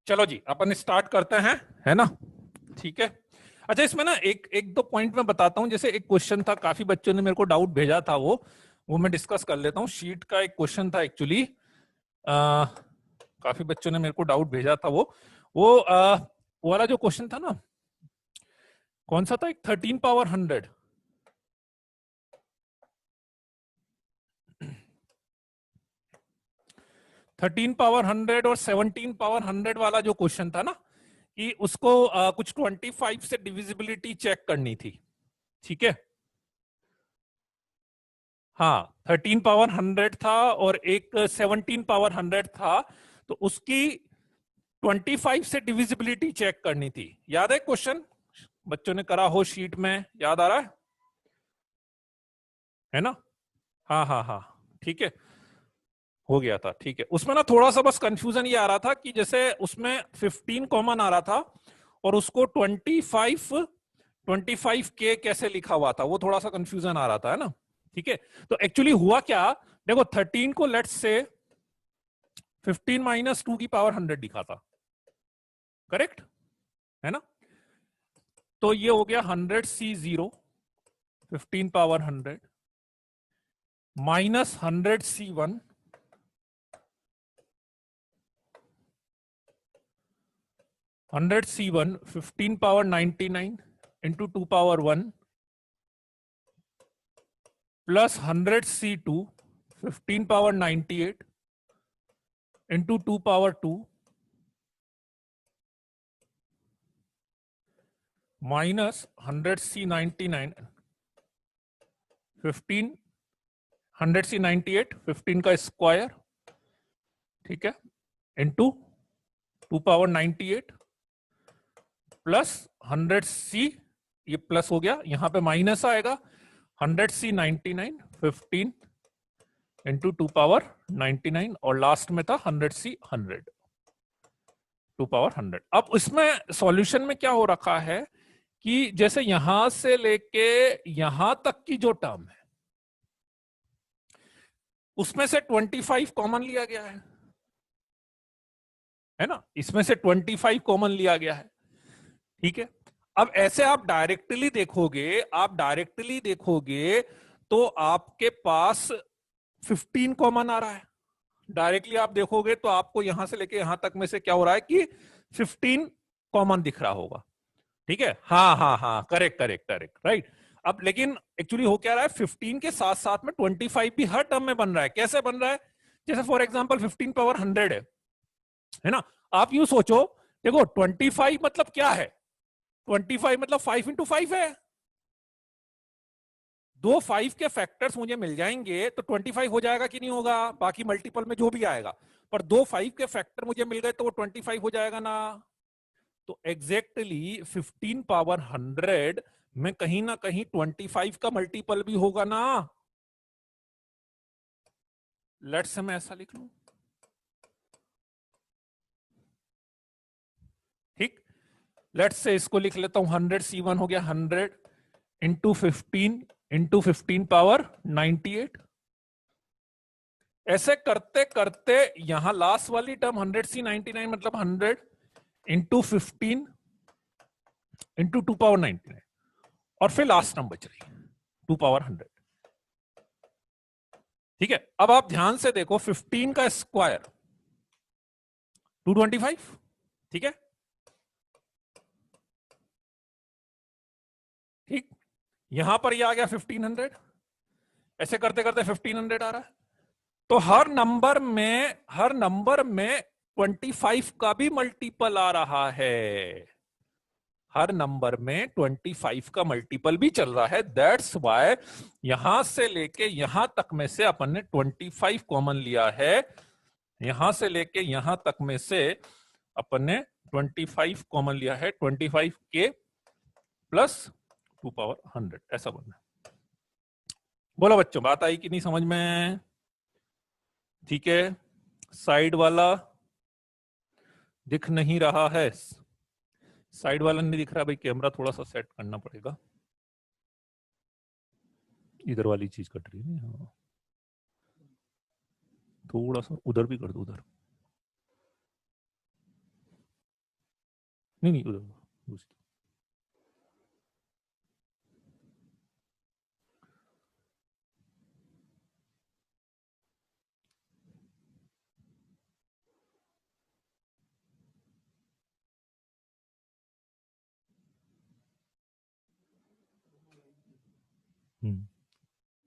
चलो जी अपन स्टार्ट करते हैं, है ना। ठीक है। अच्छा, इसमें ना एक एक दो पॉइंट मैं बताता हूँ। जैसे एक क्वेश्चन था, काफी बच्चों ने मेरे को डाउट भेजा था, वो मैं डिस्कस कर लेता हूँ। शीट का एक क्वेश्चन था एक्चुअली, काफी बच्चों ने मेरे को डाउट भेजा था। वो वाला जो क्वेश्चन था ना, कौन सा था, एक 13 पावर 100। 13 पावर 100 और 17 पावर 100 वाला जो क्वेश्चन था ना, कि उसको कुछ 25 से डिविजिबिलिटी चेक करनी थी। ठीक है। हाँ, 13 पावर 100 था और एक 17 पावर 100 था, तो उसकी 25 से डिविजिबिलिटी चेक करनी थी। याद है क्वेश्चन? बच्चों ने करा हो शीट में, याद आ रहा है ना? हाँ हाँ हाँ, ठीक है, हो गया था। ठीक है, उसमें ना थोड़ा सा बस कंफ्यूजन ये आ रहा था कि जैसे उसमें 15 कॉमन आ रहा था और उसको 25 के कैसे लिखा हुआ था, वो थोड़ा सा कंफ्यूजन आ रहा था, है ना। ठीक है, तो एक्चुअली हुआ क्या, देखो 13 को लेट्स से 15 माइनस 2 की पावर 100 लिखा था, करेक्ट है ना। तो ये हो गया 100C0 15 power 100 minus 100C1 15 power 99 into 2 power 1 plus 100C2 15 power 98 into 2 power 2 minus 100C99 15 100C98 15 का स्क्वायर, ठीक है, इंटू 2 पावर 98 प्लस 100C, ये प्लस हो गया, यहां पे माइनस आएगा 100C99 15 इंटू 2 पावर 99 और लास्ट में था 100C 100 2 पावर 100। अब इसमें सॉल्यूशन में क्या हो रखा है कि जैसे यहां से लेके यहां तक की जो टर्म उसमें से 25 कॉमन लिया गया है ना, इसमें से 25 कॉमन लिया गया है। ठीक है, अब ऐसे आप डायरेक्टली देखोगे तो आपके पास 15 कॉमन आ रहा है। डायरेक्टली आप देखोगे तो आपको यहां से लेके यहां तक में से क्या हो रहा है कि 15 कॉमन दिख रहा होगा। ठीक है, हाँ हाँ हाँ, करेक्ट करेक्ट करेक्ट, राइट। अब लेकिन एक्चुअली हो क्या रहा है, 15 के साथ साथ में 25 भी हर टर्म में बन रहा है। कैसे बन रहा है? जैसे फॉर एग्जांपल 15 पावर 100 है ना। आप यूं सोचो, देखो 25 मतलब क्या है, 25 मतलब 5 इंटू 5 है। दो 5 के फैक्टर्स मुझे मिल जाएंगे तो 25 हो जाएगा कि नहीं होगा, बाकी मल्टीपल में जो भी आएगा। पर दो 5 के फैक्टर मुझे मिल गए तो वो 25 हो जाएगा ना। तो एग्जैक्टली 15 पावर 100 में कहीं ना कहीं 25 का मल्टीपल भी होगा ना। लेट्स से मैं ऐसा लिख लूं, ठीक। लेट्स से इसको लिख लेता हूं, 100C1 हो गया 100 इंटू 15 पावर 98। ऐसे करते करते यहां लास्ट वाली टर्म 100C99 मतलब 100 इंटू 15 इंटू 2 पावर 99 और फिर लास्ट टर्म बच रही 2 पावर 100। ठीक है, अब आप ध्यान से देखो, 15 का स्क्वायर 225, ठीक है, ठीक। यहां पर ये आ गया 1500, ऐसे करते करते 1500 आ रहा है। तो हर नंबर में 25 का भी मल्टीपल आ रहा है। हर नंबर में 25 का मल्टीपल भी चल रहा है। दैट्स वाई यहां से लेके यहां तक में से अपन ने 25 कॉमन लिया है। यहां से लेके यहां तक में से अपन ने 25 कॉमन लिया है, 25 के प्लस 2 पावर 100, ऐसा बनना। बोलो बच्चों, बात आई कि नहीं समझ में? ठीक है, साइड वाला दिख नहीं रहा है, साइड वाला नहीं दिख रहा भाई, कैमरा थोड़ा सा सेट करना पड़ेगा। इधर वाली चीज कट रही है, हाँ, थोड़ा सा उधर भी कर दो, उधर। नहीं नहीं उधर दूसरी।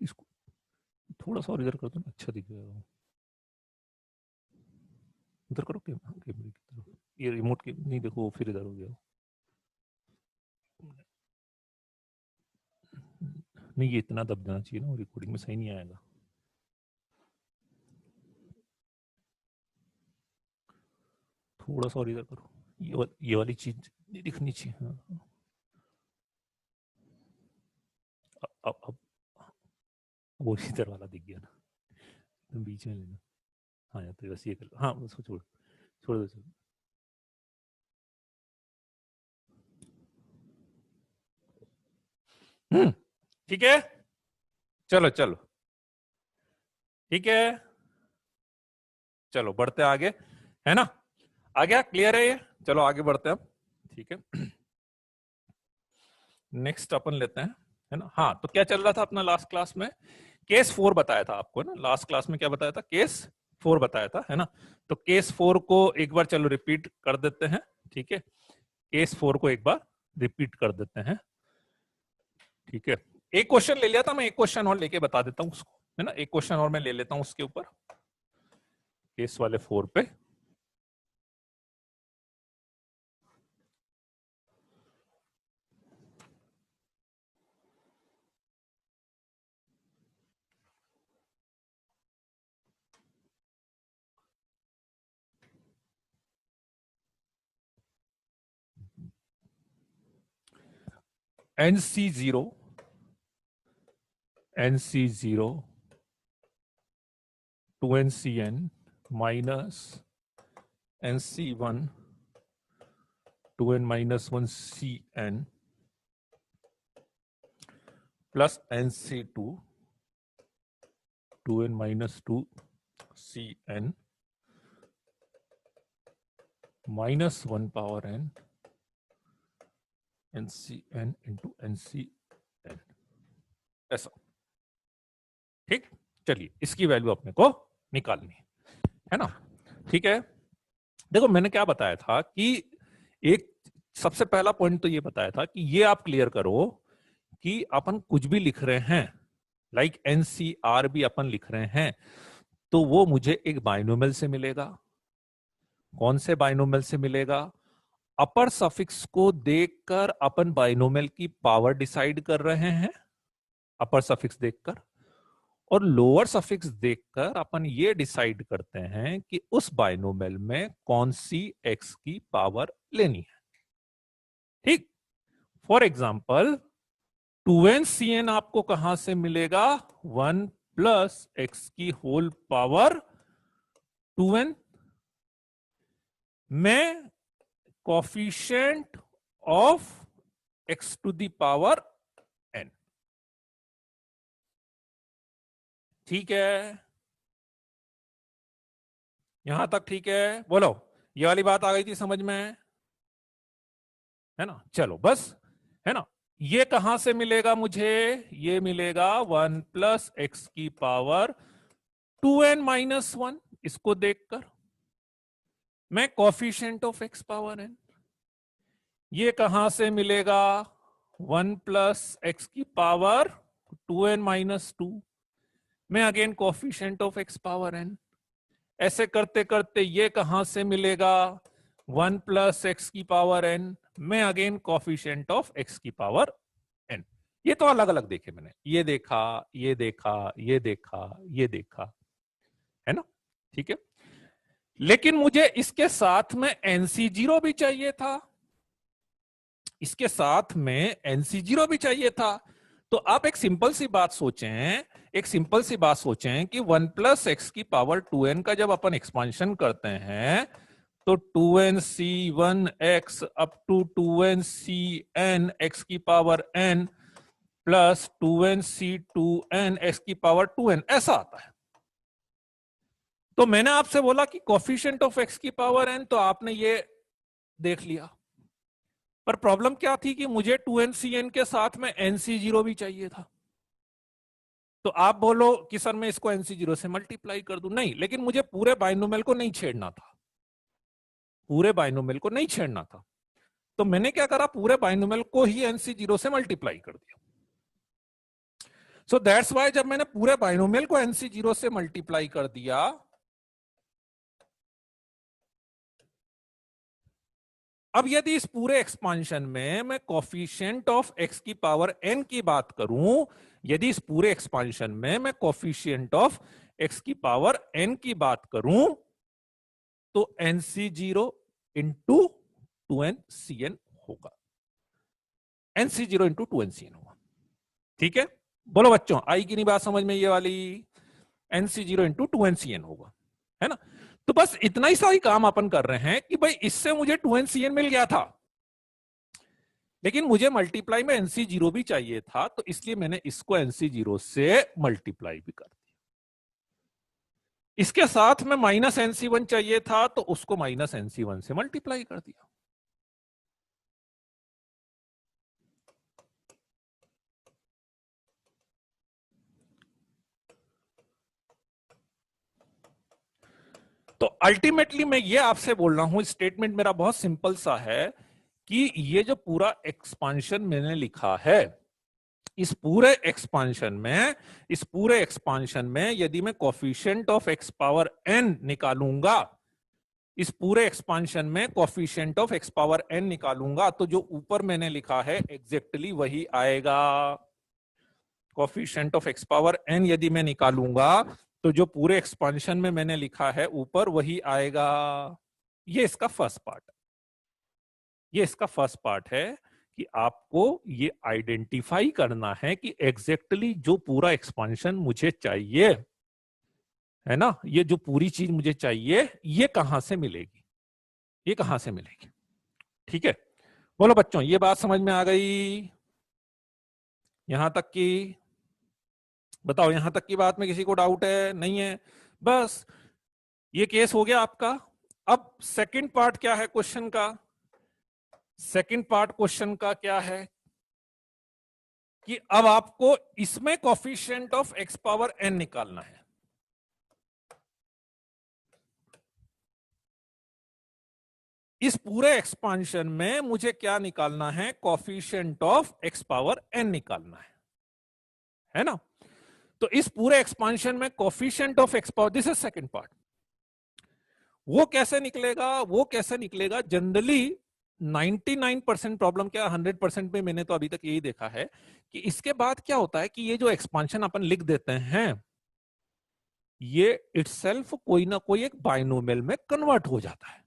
इसको थोड़ा सा और इधर कर दो ना, अच्छा दिखेगा वो। उधर करो कैमरे की तरफ, ये रिमोट के नहीं, देखो फिर इधर हो गया। नहीं ये इतना दब जाना चाहिए ना, रिकॉर्डिंग में सही नहीं आएगा। थोड़ा सा और इधर करो, ये वाली चीज नहीं दिखनी चाहिए। हाँ अब वो इधर वाला दिख गया ना, तुम बीच में लेना। हाँ यार तो बस ये कर लो, हाँ उसको छोड़ छोड़ दो छोड़। ठीक है, चलो चलो ठीक है, चलो बढ़ते आगे, है ना। आ गया, क्लियर है ये, चलो आगे बढ़ते हैं अब। ठीक है, नेक्स्ट अपन लेते हैं, है ना। हाँ तो क्या चल रहा था अपना लास्ट क्लास में, केस 4 बताया था आपको ना, लास्ट क्लास में क्या बताया था, केस 4 बताया था, है ना। तो केस 4 को एक बार चलो रिपीट कर देते हैं, ठीक है। केस 4 को एक बार रिपीट कर देते हैं, ठीक है। एक क्वेश्चन ले लिया था मैं, एक क्वेश्चन और लेके बता देता हूँ उसको, है ना। एक क्वेश्चन और मैं ले लेता हूँ उसके ऊपर, केस वाले 4 पे। NC0 2NCN minus NC1 2N minus 1CN plus NC2 2N minus 2CN minus 1 power N NCN into NCN, ऐसा। ठीक, चलिए इसकी वैल्यू अपने को निकालनी है ना। ठीक है, देखो मैंने क्या बताया था कि एक सबसे पहला पॉइंट तो ये बताया था कि ये आप क्लियर करो कि अपन कुछ भी लिख रहे हैं, लाइक NCR भी अपन लिख रहे हैं, तो वो मुझे एक बाइनोमियल से मिलेगा। कौन से बाइनोमियल से मिलेगा, अपर सफिक्स को देखकर अपन बाइनोमियल की पावर डिसाइड कर रहे हैं, अपर सफिक्स देखकर, और लोअर सफिक्स देखकर अपन ये डिसाइड करते हैं कि उस बाइनोमियल में कौन सी x की पावर लेनी है। ठीक, फॉर एग्जाम्पल 2NCN आपको कहां से मिलेगा, 1 प्लस एक्स की होल पावर 2n में coefficient of x to the power n। ठीक है, यहां तक ठीक है, बोलो ये वाली बात आ गई थी समझ में, है ना। चलो बस, है ना। ये कहां से मिलेगा मुझे, ये मिलेगा 1 प्लस एक्स की पावर 2n माइनस 1, इसको देखकर मैं coefficient of x power n। ये कहां से मिलेगा, 1 प्लस एक्स की पावर 2n माइनस 2, मैं again coefficient of x power n। ऐसे करते करते ये कहां से मिलेगा, 1 प्लस एक्स की पावर n, मैं अगेन कोफिशिएंट ऑफ x की पावर n। ये तो अलग अलग देखे मैंने, ये देखा, ये देखा, ये देखा, ये देखा, है ना। ठीक है, लेकिन मुझे इसके साथ में NC0 भी चाहिए था, इसके साथ में NC0 भी चाहिए था। तो आप एक सिंपल सी बात सोचें, एक सिंपल सी बात सोचें कि 1 प्लस एक्स की पावर 2n का जब अपन एक्सपांशन करते हैं तो 2nc1x up to 2ncn x की power n plus 2nc2n x की पावर 2n, ऐसा आता है। तो मैंने आपसे बोला कि कोफिशिएंट ऑफ x की पावर n, तो आपने ये देख लिया, पर प्रॉब्लम क्या थी कि मुझे 2NCN के साथ में NC0 भी चाहिए था। तो आप बोलो कि सर मैं इसको NC0 से मल्टीप्लाई कर दूं, नहीं, लेकिन मुझे पूरे बाइनोमियल को नहीं छेड़ना था, पूरे बाइनोमियल को नहीं छेड़ना था। तो मैंने क्या करा, पूरे बाइनोमियल को ही NC0 से मल्टीप्लाई कर दिया। सो दैट्स वाई जब मैंने पूरे बाइनोमियल को NC0 से मल्टीप्लाई कर दिया, अब यदि इस पूरे एक्सपांशन में मैं कोफिशिएंट ऑफ x की पावर n की बात करूं, यदि इस पूरे एक्सपांशन में मैं कोफिशिएंट ऑफ x की पावर n की बात करूं, तो NC0 इंटू 2NCN होगा, NC0 इंटू 2NCN होगा। ठीक है, बोलो बच्चों, आई कि नहीं बात समझ में ये वाली? NC0 इंटू 2NCN होगा, है ना। तो बस इतना ही सा ही काम अपन कर रहे हैं कि भाई इससे मुझे 2NCN मिल गया था, लेकिन मुझे मल्टीप्लाई में NC0 भी चाहिए था, तो इसलिए मैंने इसको NC0 से मल्टीप्लाई भी कर दिया। इसके साथ में माइनस NC1 चाहिए था, तो उसको माइनस NC1 से मल्टीप्लाई कर दिया। तो अल्टीमेटली मैं ये आपसे बोल रहा हूं, स्टेटमेंट मेरा बहुत सिंपल सा है कि ये जो पूरा एक्सपांशन मैंने लिखा है, इस पूरे एक्सपांशन में यदि मैं coefficient of x power n निकालूंगा, इस पूरे एक्सपांशन में coefficient of x power n निकालूंगा, तो जो ऊपर मैंने लिखा है एग्जैक्टली वही आएगा। Coefficient of x power n यदि मैं निकालूंगा, तो जो पूरे एक्सपांशन में मैंने लिखा है ऊपर वही आएगा। ये इसका फर्स्ट पार्ट है, ये इसका फर्स्ट पार्ट है कि आपको ये आइडेंटिफाई करना है कि एग्जैक्टली जो पूरा एक्सपांशन मुझे चाहिए, है ना, ये जो पूरी चीज मुझे चाहिए, ये कहां से मिलेगी, ये कहां से मिलेगी। ठीक है, बोलो बच्चों, ये बात समझ में आ गई? यहां तक की बताओ, यहां तक की बात में किसी को डाउट है? नहीं है? बस ये केस हो गया आपका। अब सेकंड पार्ट क्या है क्वेश्चन का? सेकंड पार्ट क्वेश्चन का क्या है कि अब आपको इसमें coefficient of x power n निकालना है। इस पूरे एक्सपांशन में मुझे क्या निकालना है? Coefficient of x power n निकालना है ना। तो इस पूरे एक्सपांशन में coefficient of x power, this is second part, वो कैसे निकलेगा? वो कैसे निकलेगा? जनरली 99% प्रॉब्लम क्या, 100% में मैंने तो अभी तक यही देखा है कि इसके बाद क्या होता है कि ये जो एक्सपांशन अपन लिख देते हैं, ये इटसेल्फ कोई ना कोई एक बाइनोमियल में कन्वर्ट हो जाता है,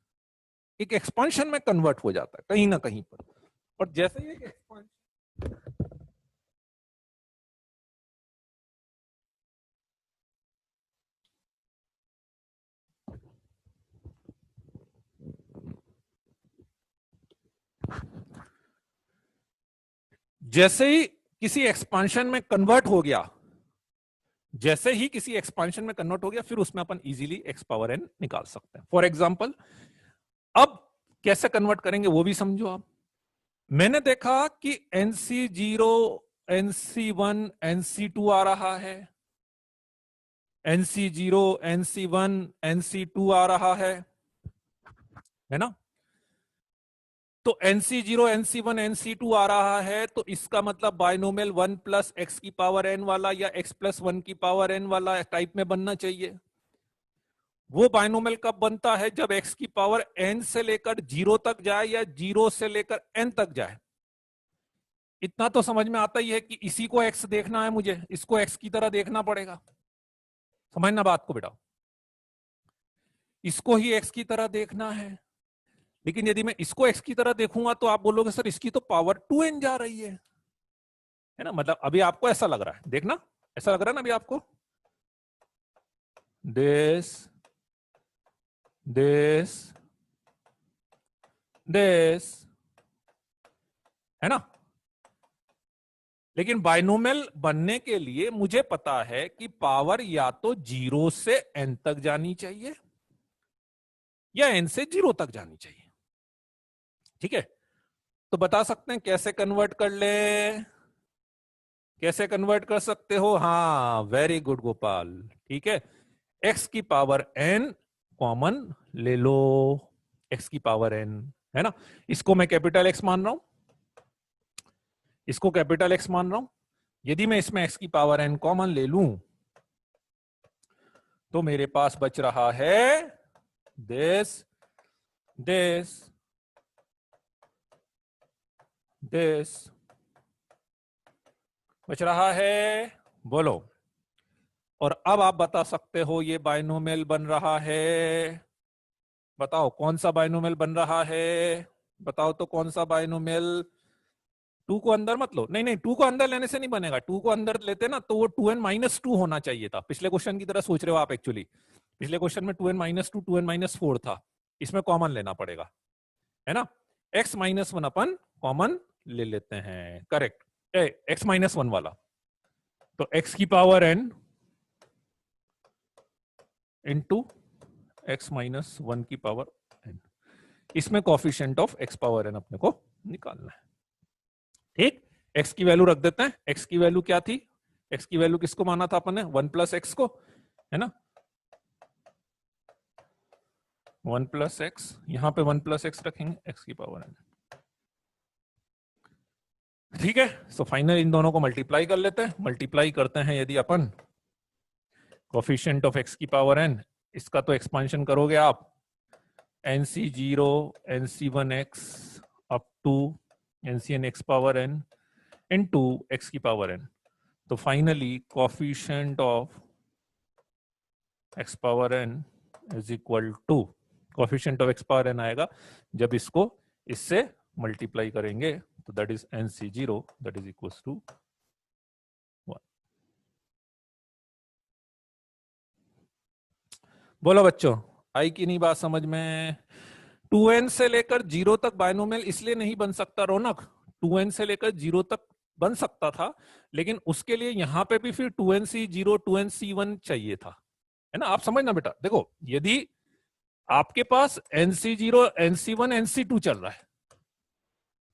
एक एक्सपांशन में कन्वर्ट हो जाता है कहीं ना कहीं पर। और जैसे ही एक्सपांशन, जैसे ही किसी एक्सपांशन में कन्वर्ट हो गया, जैसे ही किसी एक्सपांशन में कन्वर्ट हो गया, फिर उसमें अपन इजीली x पावर n निकाल सकते हैं। फॉर एग्जांपल, अब कैसे कन्वर्ट करेंगे वो भी समझो आप। मैंने देखा कि NC0, NC1, NC2 आ रहा है, NC0, NC1, NC2 आ रहा है ना। तो NC0, NC1, NC2 आ रहा है, तो इसका मतलब बाइनोमियल 1 प्लस एक्स की पावर n वाला या x प्लस 1 की पावर n वाला टाइप में बनना चाहिए। वो बाइनोमियल कब बनता है? जब x की पावर n से लेकर 0 तक जाए या 0 से लेकर n तक जाए। इतना तो समझ में आता ही है कि इसी को x देखना है, मुझे इसको x की तरह देखना पड़ेगा। समझना बात को बेटा, इसको ही x की तरह देखना है। लेकिन यदि मैं इसको x की तरह देखूंगा तो आप बोलोगे सर इसकी तो पावर 2n जा रही है ना। मतलब अभी आपको ऐसा लग रहा है, देखना, ऐसा लग रहा है ना अभी आपको, दिस दिस दिस, है ना। लेकिन बाइनोमियल बनने के लिए मुझे पता है कि पावर या तो 0 से n तक जानी चाहिए या n से 0 तक जानी चाहिए। ठीक है, तो बता सकते हैं कैसे कन्वर्ट कर ले, कैसे कन्वर्ट कर सकते हो? हाँ, वेरी गुड गोपाल, ठीक है। एक्स की पावर एन कॉमन ले लो, एक्स की पावर एन, है ना। इसको मैं कैपिटल एक्स मान रहा हूं, इसको कैपिटल एक्स मान रहा हूं। यदि मैं इसमें एक्स की पावर एन कॉमन ले लूं तो मेरे पास बच रहा है दिस दिस दिस, बच रहा है, बोलो। और अब आप बता सकते हो ये बाइनोमियल बन रहा है, बताओ कौन सा बाइनोमियल बन रहा है, बताओ तो कौन सा बाइनोमियल। टू को अंदर मत लो, नहीं नहीं, टू को अंदर लेने से नहीं बनेगा, टू को अंदर लेते ना तो वो 2n-2 होना चाहिए था। पिछले क्वेश्चन की तरह सोच रहे हो आप एक्चुअली, पिछले क्वेश्चन में 2n-2 2n-4 था, इसमें कॉमन लेना पड़ेगा, है ना। x-1 अपन कॉमन ले लेते हैं, करेक्ट, x-1 वाला। तो x की पावर n इंटू x-1 की पावर n, इसमें coefficient of x power n अपने को निकालना है, ठीक। x की वैल्यू रख देते हैं, x की वैल्यू क्या थी, x की वैल्यू किसको माना था अपन ने, 1 प्लस एक्स को, है ना। 1 प्लस एक्स, यहां पे 1 प्लस एक्स रखेंगे, x की पावर n, ठीक है। सो फाइनल इन दोनों को मल्टीप्लाई कर लेते हैं, मल्टीप्लाई करते हैं यदि अपन कोफिशिएंट ऑफ x की पावर n, इसका तो एक्सपांशन करोगे आप, nc0 nc1x up to ncn x power n into x की पावर n, तो finally coefficient of x power n is equal to, coefficient of x power n आएगा जब इसको इससे मल्टीप्लाई करेंगे, तो that is nc0 that is equal to 1। बोलो बच्चों, आई की नहीं बात समझ में? 2n से लेकर 0 तक बाइनोमियल इसलिए नहीं बन सकता रौनक, 2n से लेकर 0 तक बन सकता था, लेकिन उसके लिए यहां पे भी फिर 2nc0 2nc1 चाहिए था, है ना। आप समझना बेटा, देखो यदि आपके पास nc0 nc1 nc2 चल रहा है,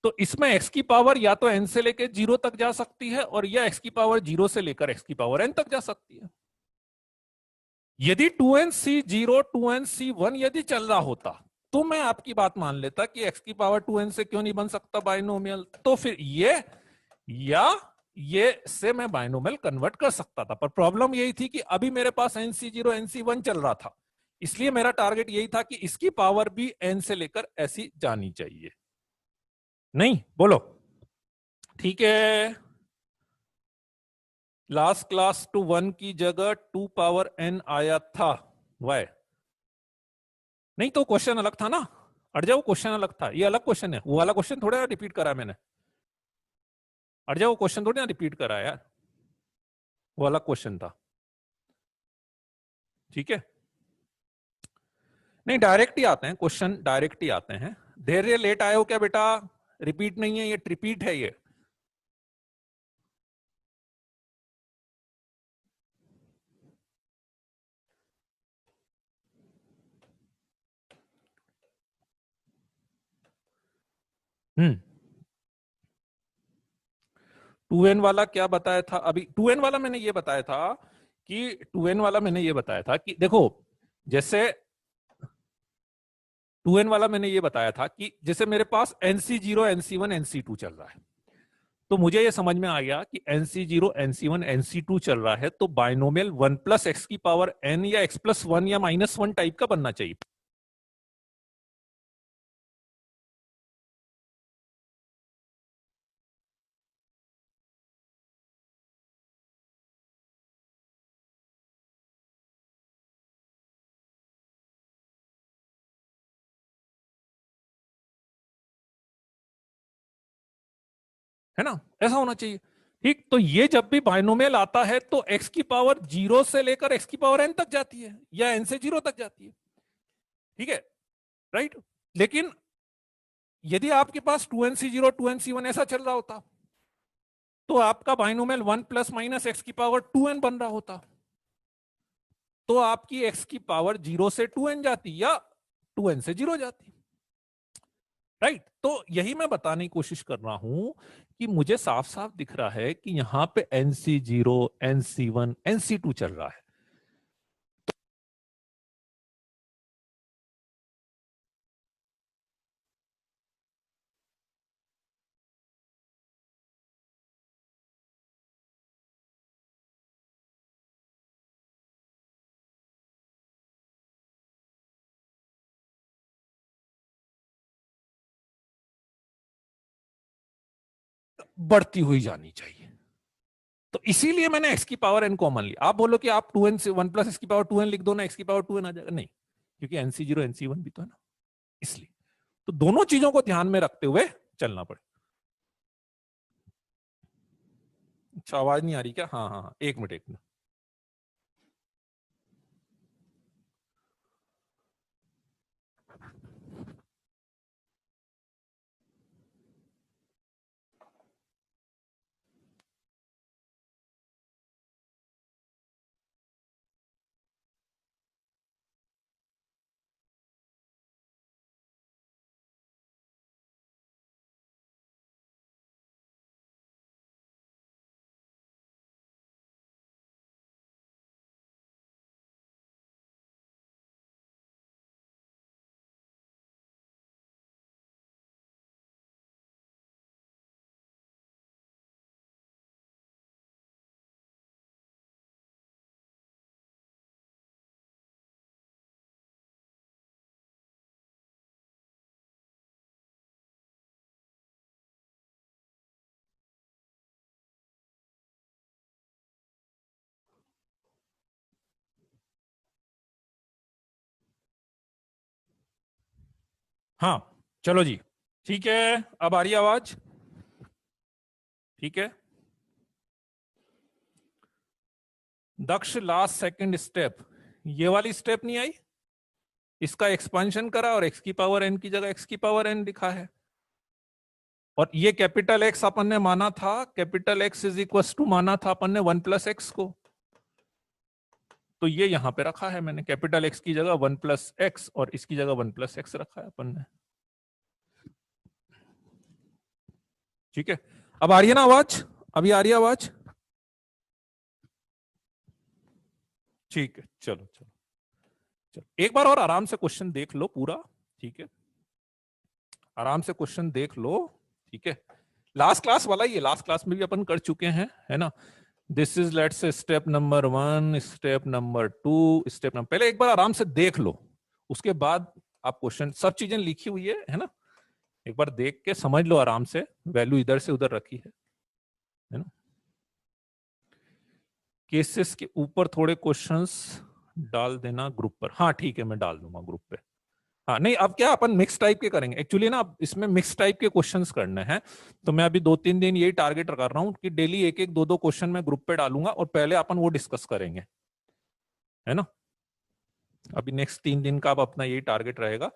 तो इसमें x की पावर या तो n से लेकर 0 तक जा सकती है, और या x की पावर 0 से लेकर x की पावर n तक जा सकती है। यदि 2nc0 2nc1 यदि चल रहा होता तो मैं आपकी बात मान लेता कि x की पावर 2n से क्यों नहीं बन सकता बाइनोमियल, तो फिर ये या ये से मैं बाइनोमियल कन्वर्ट कर सकता था। पर प्रॉब्लम यही थी कि अभी मेरे पास nc0 nc1 चल रहा था, इसलिए मेरा टारगेट यही था कि इसकी पावर भी n से लेकर ऐसी जानी चाहिए, नहीं बोलो, ठीक है। लास्ट क्लास टू 1 की जगह 2 पावर n आया था, वाई नहीं, तो क्वेश्चन अलग था ना, अट जाओ, क्वेश्चन अलग था, ये अलग क्वेश्चन है, वो वाला क्वेश्चन थोड़ा रिपीट करा मैंने, अट जाओ, क्वेश्चन थोड़ी ना रिपीट करा यार, वो अलग क्वेश्चन था, ठीक है। नहीं, डायरेक्ट ही आते हैं क्वेश्चन, डायरेक्ट ही आते हैं। धैर्य लेट आए हो क्या बेटा? रिपीट नहीं है ये, ट्रिपीट है ये। हम्म, 2n वाला क्या बताया था अभी? 2n वाला मैंने ये बताया था कि 2n वाला मैंने ये बताया था कि देखो, जैसे 2n वाला मैंने ये बताया था कि जैसे मेरे पास nc0 nc1 nc2 चल रहा है, तो मुझे ये समझ में आ गया कि nc0 nc1 nc2 चल रहा है, तो बाइनोमियल 1 प्लस एक्स की पावर n या x प्लस 1 या -1 टाइप का बनना चाहिए, है ना, ऐसा होना चाहिए, ठीक। तो ये जब भी बाइनोमियल आता है तो x की पावर 0 से लेकर x की पावर n तक जाती है, या n से 0 तक जाती है, ठीक है, राइट। लेकिन यदि आपके पास 2nc0 2nc1 ऐसा चल रहा होता, तो आपका बाइनोमियल 1 प्लस माइनस एक्स की पावर 2n बन रहा होता, तो आपकी x की पावर 0 से 2n जाती या 2n से 0 जाती, राइट। तो यही मैं बताने की कोशिश कर रहा हूं कि मुझे साफ साफ दिख रहा है कि यहां पे NC0, NC1, NC2 चल रहा है। बढ़ती हुई जानी चाहिए। तो इसीलिए मैंने एक्स की पावर एन कॉमन ली। आप बोलो कि आप 2n से 1 प्लस एक्स की पावर 2n लिख दो ना, एक्स की पावर 2n आ जाएगा। नहीं, क्योंकि NC0 NC1 भी तो है ना, इसलिए। तो दोनों चीजों को ध्यान में रखते हुए चलना पड़े। अच्छा, आवाज नहीं आ रही क्या? हाँ हाँ हाँ, एक मिनट एक मिनट। हाँ, चलो जी। ठीक है, अब आ रही है आवाज? ठीक है। दक्ष लास्ट सेकंड स्टेप, ये वाली स्टेप नहीं आई, इसका एक्सपांशन करा और एक्स की पावर एन की जगह एक्स की पावर एन लिखा है। और ये कैपिटल एक्स अपन ने माना था, capital x is equal to माना था अपन ने 1 + x को। तो ये यहां पे रखा है मैंने, कैपिटल एक्स की जगह 1 + x और इसकी जगह 1 + x रखा है अपन ने। ठीक है, अब आ रही है ना आवाज? अभी आ रही है आवाज? ठीक है, चलो चलो चलो, एक बार और आराम से क्वेश्चन देख लो पूरा। ठीक है, आराम से क्वेश्चन देख लो। ठीक है, लास्ट क्लास वाला, ये लास्ट क्लास में भी अपन कर चुके हैं, है ना। This is let's say step number 1, step number 2, step number, पहले एक बार आराम से देख लो, उसके बाद आप क्वेश्चन, सब चीजें लिखी हुई है ना, एक बार देख के समझ लो आराम से, वैल्यू इधर से उधर रखी है ना। केसेस के ऊपर थोड़े क्वेश्चंस डाल देना ग्रुप पर। हाँ ठीक है, मैं डाल दूंगा ग्रुप पे। हाँ नहीं, अब क्या अपन मिक्स टाइप के करेंगे एक्चुअली ना, इसमें मिक्स टाइप के क्वेश्चंस करने हैं। तो मैं अभी 2-3 दिन यही टारगेट कर रहा हूँ कि डेली एक एक दो दो क्वेश्चन मैं ग्रुप पे डालूंगा और पहले अपन वो डिस्कस करेंगे, है ना। अभी नेक्स्ट 3 दिन का अब अपना यही टारगेट रहेगा।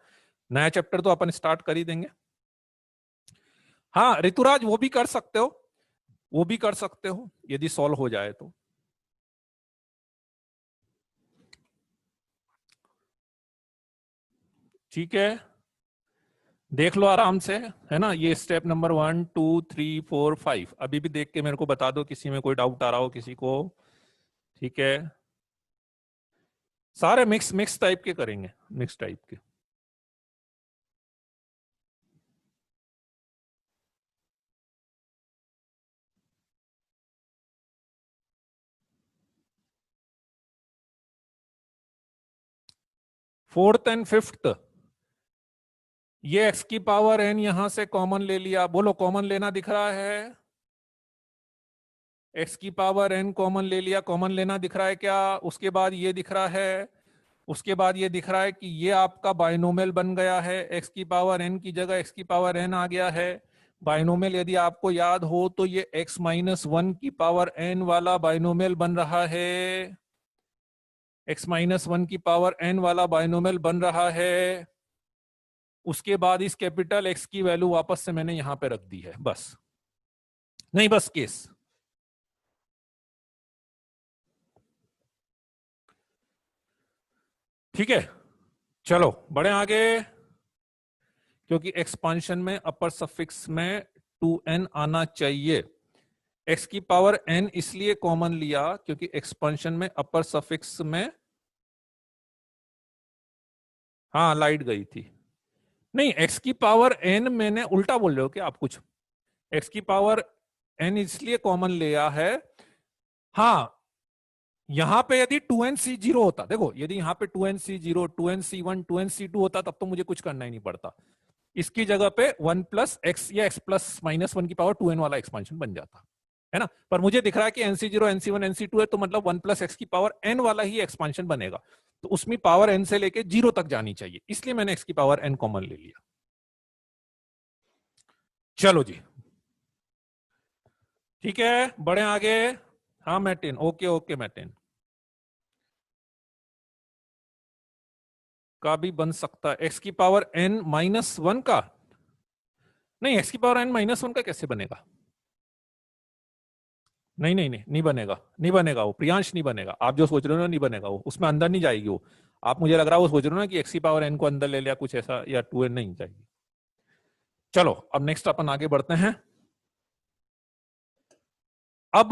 नया चैप्टर तो अपन स्टार्ट कर ही देंगे। हाँ ऋतुराज, वो भी कर सकते हो, वो भी कर सकते हो यदि सॉल्व हो जाए तो। ठीक है, देख लो आराम से, है ना। ये स्टेप नंबर 1, 2, 3, 4, 5 अभी भी देख के मेरे को बता दो किसी में कोई डाउट आ रहा हो किसी को। ठीक है, सारे मिक्स मिक्स टाइप के करेंगे, मिक्स टाइप के। फोर्थ एंड फिफ्थ, ये एक्स की पावर एन यहां से कॉमन ले लिया, बोलो कॉमन लेना दिख रहा है? एक्स की पावर एन कॉमन ले लिया, कॉमन लेना दिख रहा है क्या? उसके बाद ये दिख रहा है, उसके बाद ये दिख रहा है कि ये आपका बाइनोमियल बन गया है, एक्स की पावर एन की जगह एक्स की पावर एन आ गया है। बाइनोमियल यदि आपको याद हो तो ये x-1 की पावर एन वाला बाइनोमियल बन रहा है, x-1 की पावर एन वाला बाइनोमियल बन रहा है। उसके बाद इस कैपिटल एक्स की वैल्यू वापस से मैंने यहां पे रख दी है, बस। नहीं बस केस। ठीक है, चलो बढ़े आगे, क्योंकि एक्सपांशन में अपर सफिक्स में 2n आना चाहिए। x की पावर n इसलिए कॉमन लिया क्योंकि एक्सपांशन में अपर सफिक्स में, हाँ लाइट गई थी, नहीं x की पावर n मैंने उल्टा बोल रहे हो क्या आप कुछ, x की पावर n इसलिए कॉमन लिया है। हाँ, यहां पे यदि 2nc0 होता, देखो यदि यहां पे 2nc0 2nc1 2nc2 होता तब तो मुझे कुछ करना ही नहीं पड़ता। इसकी जगह पे 1 प्लस एक्स या x प्लस माइनस 1 की पावर 2n वाला एक्सपांशन बन जाता है ना। पर मुझे दिख रहा है कि nc0 nc1 nc2 है, तो मतलब 1 प्लस एक्स की पावर n वाला ही एक्सपांशन बनेगा, तो उसमें पावर n से लेके 0 तक जानी चाहिए, इसलिए मैंने x की पावर n कॉमन ले लिया। चलो जी ठीक है, बढ़े आगे। हाँ मैटिन, ओके ओके मैटिन का भी बन सकता है, एक्स की पावर n माइनस 1 का, नहीं एक्स की पावर n माइनस 1 का कैसे बनेगा, नहीं नहीं नहीं नहीं बनेगा, नहीं बनेगा वो प्रियांश, नहीं बनेगा, आप जो सोच रहे हो ना नहीं बनेगा वो, उसमें अंदर नहीं जाएगी वो। आप मुझे लग रहा है वो सोच रहे हो ना कि एक्स की पावर n को अंदर ले लिया कुछ ऐसा, या 2n नहीं जाएगी। चलो अब नेक्स्ट अपन आगे बढ़ते हैं। अब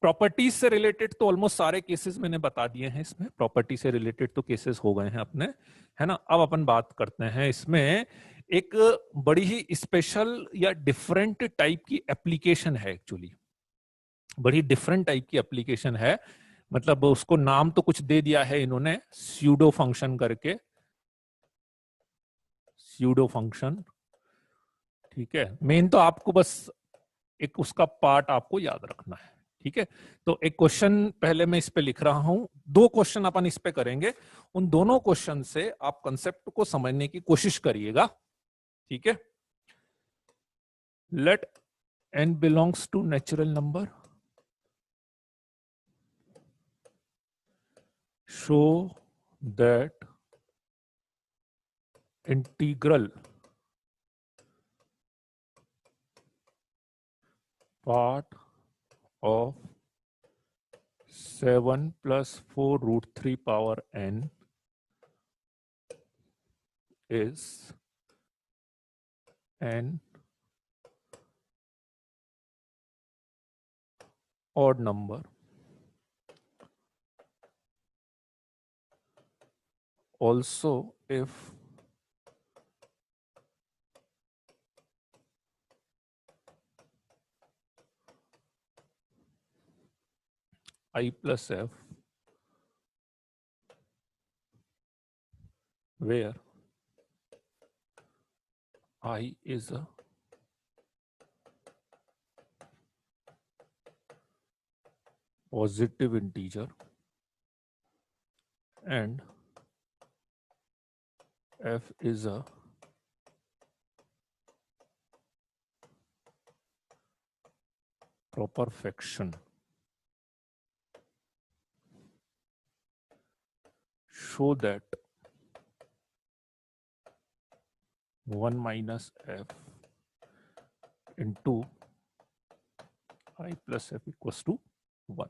प्रॉपर्टीज से रिलेटेड तो ऑलमोस्ट सारे केसेस मैंने बता दिए हैं, इसमें प्रॉपर्टी से रिलेटेड तो केसेस हो गए हैं अपने, है ना। अब अपन बात करते हैं इसमें एक बड़ी ही स्पेशल या डिफरेंट टाइप की एप्लीकेशन है, एक्चुअली बड़ी डिफरेंट टाइप की एप्लीकेशन है, मतलब उसको नाम तो कुछ दे दिया है इन्होंने स्यूडो फंक्शन करके, स्यूडो फंक्शन, ठीक है। मेन तो आपको बस एक उसका पार्ट आपको याद रखना है, ठीक है। तो एक क्वेश्चन पहले मैं इस पे लिख रहा हूं, 2 क्वेश्चन अपन इस पे करेंगे, उन दोनों क्वेश्चन से आप कंसेप्ट को समझने की कोशिश करिएगा, ठीक है। Let n belongs to natural number, show that integral part of 7 plus 4 root 3 power n is an odd number. Also, if I plus f, where I is a positive integer and f is a proper fraction, show that 1 minus f into I plus f equals to 1.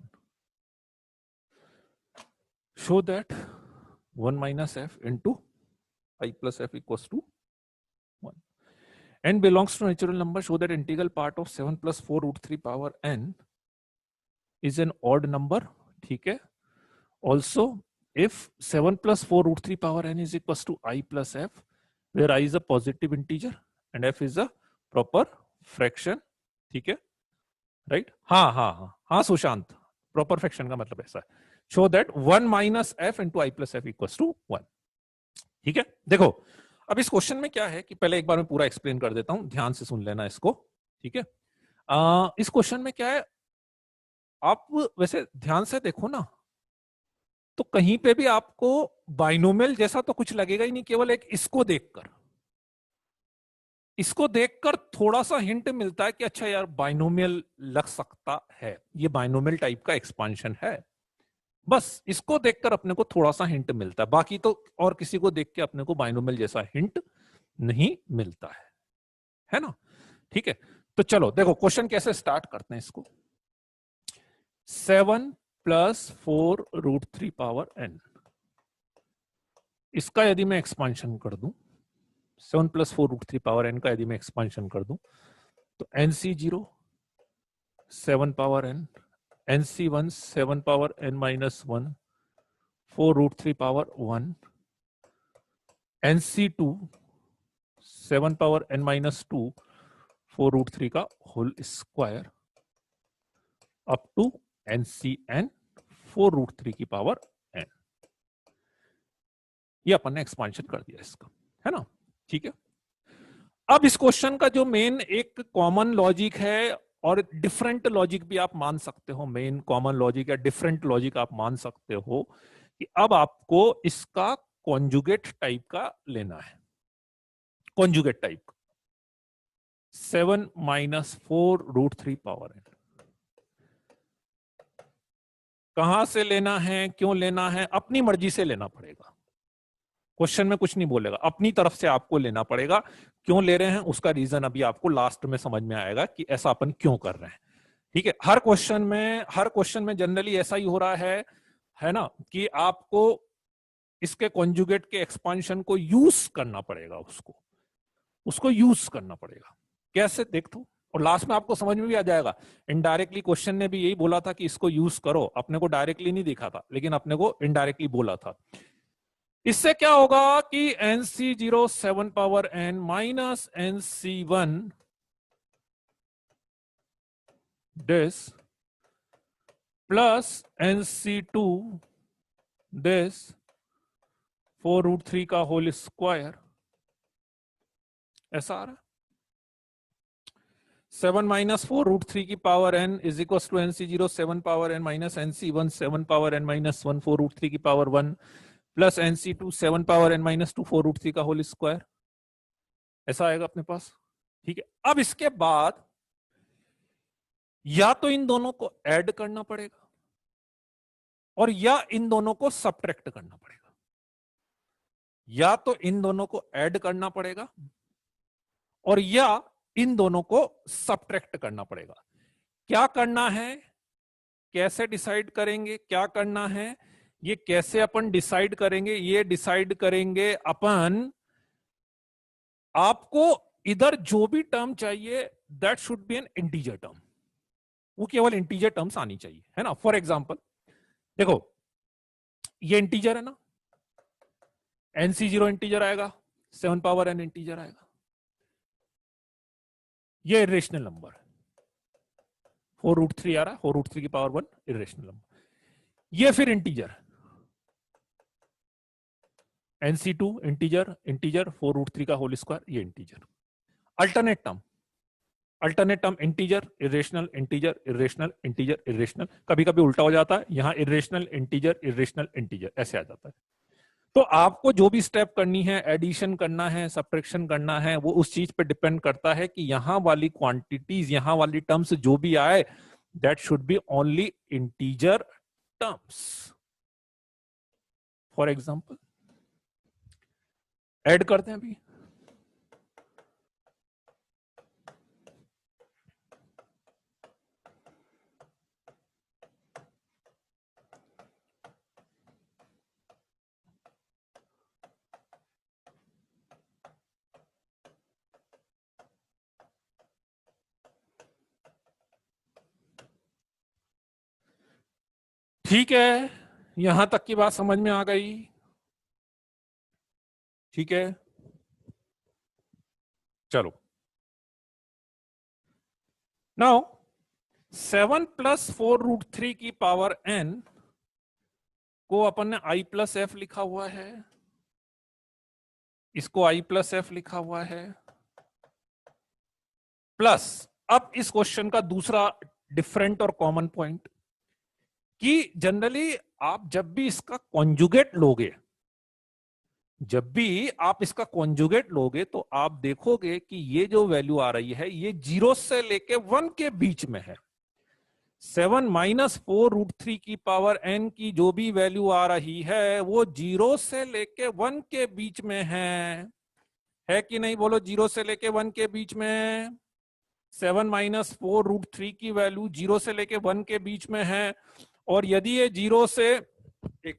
Show that 1 minus f into I plus f equals to 1. n belongs to natural number, show that integral part of 7 plus 4 root 3 power n is an odd number, ठीक है। Also, if 7 plus 4 root 3 power n is equals to I plus f, where I is a positive integer and f is a proper fraction, ठीक है, right. हाँ हाँ हाँ हाँ Sushant, proper fraction का मतलब ऐसा है, show that 1 minus F into I plus f equals to 1, ठीक है। देखो अब इस क्वेश्चन में क्या है कि पहले एक बार मैं पूरा एक्सप्लेन कर देता हूं, ध्यान से सुन लेना इसको, ठीक है। इस क्वेश्चन में क्या है, आप वैसे ध्यान से देखो ना, तो कहीं पे भी आपको बाइनोमियल जैसा तो कुछ लगेगा ही नहीं, केवल एक इसको देखकर थोड़ा सा हिंट मिलता है कि अच्छा यार बाइनोमियल लग सकता है, ये बाइनोमियल टाइप का एक्सपांशन है, बस इसको देखकर अपने को थोड़ा सा हिंट मिलता है, बाकी तो और किसी को देख के अपने को बाइनोमियल जैसा हिंट नहीं मिलता है ना, ठीक है। तो चलो देखो क्वेश्चन कैसे स्टार्ट करते हैं इसको, 7 प्लस 4 रूट 3 पावर n, इसका यदि मैं एक्सपांशन कर दूं 7 प्लस 4 रूट 3 पावर n का यदि मैं एक्सपांशन कर दूं तो NC0 7 power n, NC1 7 power n minus 1 4 root 3 power 1, NC2 7 power n minus 2 4 root 3 का whole square up to NCn 4 root 3 की पावर n। ये अपन ने एक्सपांशन कर दिया इसका, है ना? ठीक है। अब इस क्वेश्चन का जो मेन एक कॉमन लॉजिक है, और डिफरेंट लॉजिक भी आप मान सकते हो, मेन कॉमन लॉजिक या डिफरेंट लॉजिक आप मान सकते हो कि अब आपको इसका कॉन्जुगेट टाइप का लेना है। Conjugate type 7 minus 4 root 3 power n कहां से लेना है, क्यों लेना है, अपनी मर्जी से लेना पड़ेगा। क्वेश्चन में कुछ नहीं बोलेगा, अपनी तरफ से आपको लेना पड़ेगा। क्यों ले रहे हैं उसका रीजन अभी आपको लास्ट में समझ में आएगा कि ऐसा अपन क्यों कर रहे हैं। ठीक है। हर क्वेश्चन में जनरली ऐसा ही हो रहा है ना, कि आपको इसके कॉन्जुगेट के एक्सपांशन को यूज करना पड़ेगा, उसको यूज करना पड़ेगा। कैसे देख दो, और लास्ट में आपको समझ में भी आ जाएगा। इनडायरेक्टली क्वेश्चन ने भी यही बोला था कि इसको यूज करो, अपने को डायरेक्टली नहीं देखा था, लेकिन अपने को इनडायरेक्टली बोला था। इससे क्या होगा कि NC0 7 power n minus NC1 this plus NC2 this 4 root 3 का होल स्क्वायर, ऐसा आ रहा है। 7 माइनस 4 रूट 3 की power n is equal to NC0 7 power n minus NC1 7 power n minus 1 4 root 3 की power 1 plus NC2 7 power n minus 2 4 root 3 का whole square, ऐसा आएगा अपने पास। ठीक है। अब इसके बाद या तो इन दोनों को ऐड करना पड़ेगा और या इन दोनों को सब्ट्रैक्ट करना पड़ेगा। या तो इन दोनों को ऐड करना पड़ेगा और या इन दोनों को सब्ट्रैक्ट करना पड़ेगा। क्या करना है, कैसे डिसाइड करेंगे, क्या करना है, ये कैसे अपन डिसाइड करेंगे, ये डिसाइड करेंगे अपन। आपको इधर जो भी टर्म चाहिए that should be N integer term, वो केवल इंटीजर टर्म्स आनी चाहिए, है ना। फॉर एग्जाम्पल देखो, ये इंटीजर है ना, NC0 इंटीजर आएगा, 7 पावर n इंटीजर आएगा। ये इरेशनल नंबर 4 रूट 3 आ रहा है, 4 रूट 3 की पावर 1 इरेशनल नंबर। ये फिर इंटीजर NC2 इंटीजर 4 रूट 3 का होल स्क्वायर, ये integer. Alternate term integer irrational integer irrational integer irrational, कभी कभी उल्टा हो जाता है, यहां इरेशनल इंटीजर ऐसे आ जाता है। तो आपको जो भी स्टेप करनी है, एडिशन करना है, सब्ट्रैक्शन करना है, वो उस चीज पे डिपेंड करता है कि यहां वाली क्वांटिटीज, यहां वाली टर्म्स जो भी आए that should be only integer terms. For example add करते हैं अभी। ठीक है, यहां तक की बात समझ में आ गई। ठीक है, चलो नाउ 7 प्लस 4 रूट 3 की पावर n को अपन ने I प्लस एफ लिखा हुआ है, इसको I प्लस एफ लिखा हुआ है, प्लस अब इस क्वेश्चन का दूसरा डिफरेंट और कॉमन पॉइंट कि जनरली आप जब भी इसका कॉन्जुगेट लोगे, जब भी आप इसका कॉन्जुगेट लोगे तो आप देखोगे कि ये जो वैल्यू आ रही है ये 0 से लेके 1 के बीच में है। 7 माइनस 4 रूट 3 की पावर n की जो भी वैल्यू आ रही है वो 0 से लेके 1 के बीच में है कि नहीं? बोलो, 0 से लेके 1 के बीच में 7 माइनस 4 रूट 3 की वैल्यू 0 से लेके 1 के बीच में है। और यदि ये 0 से एक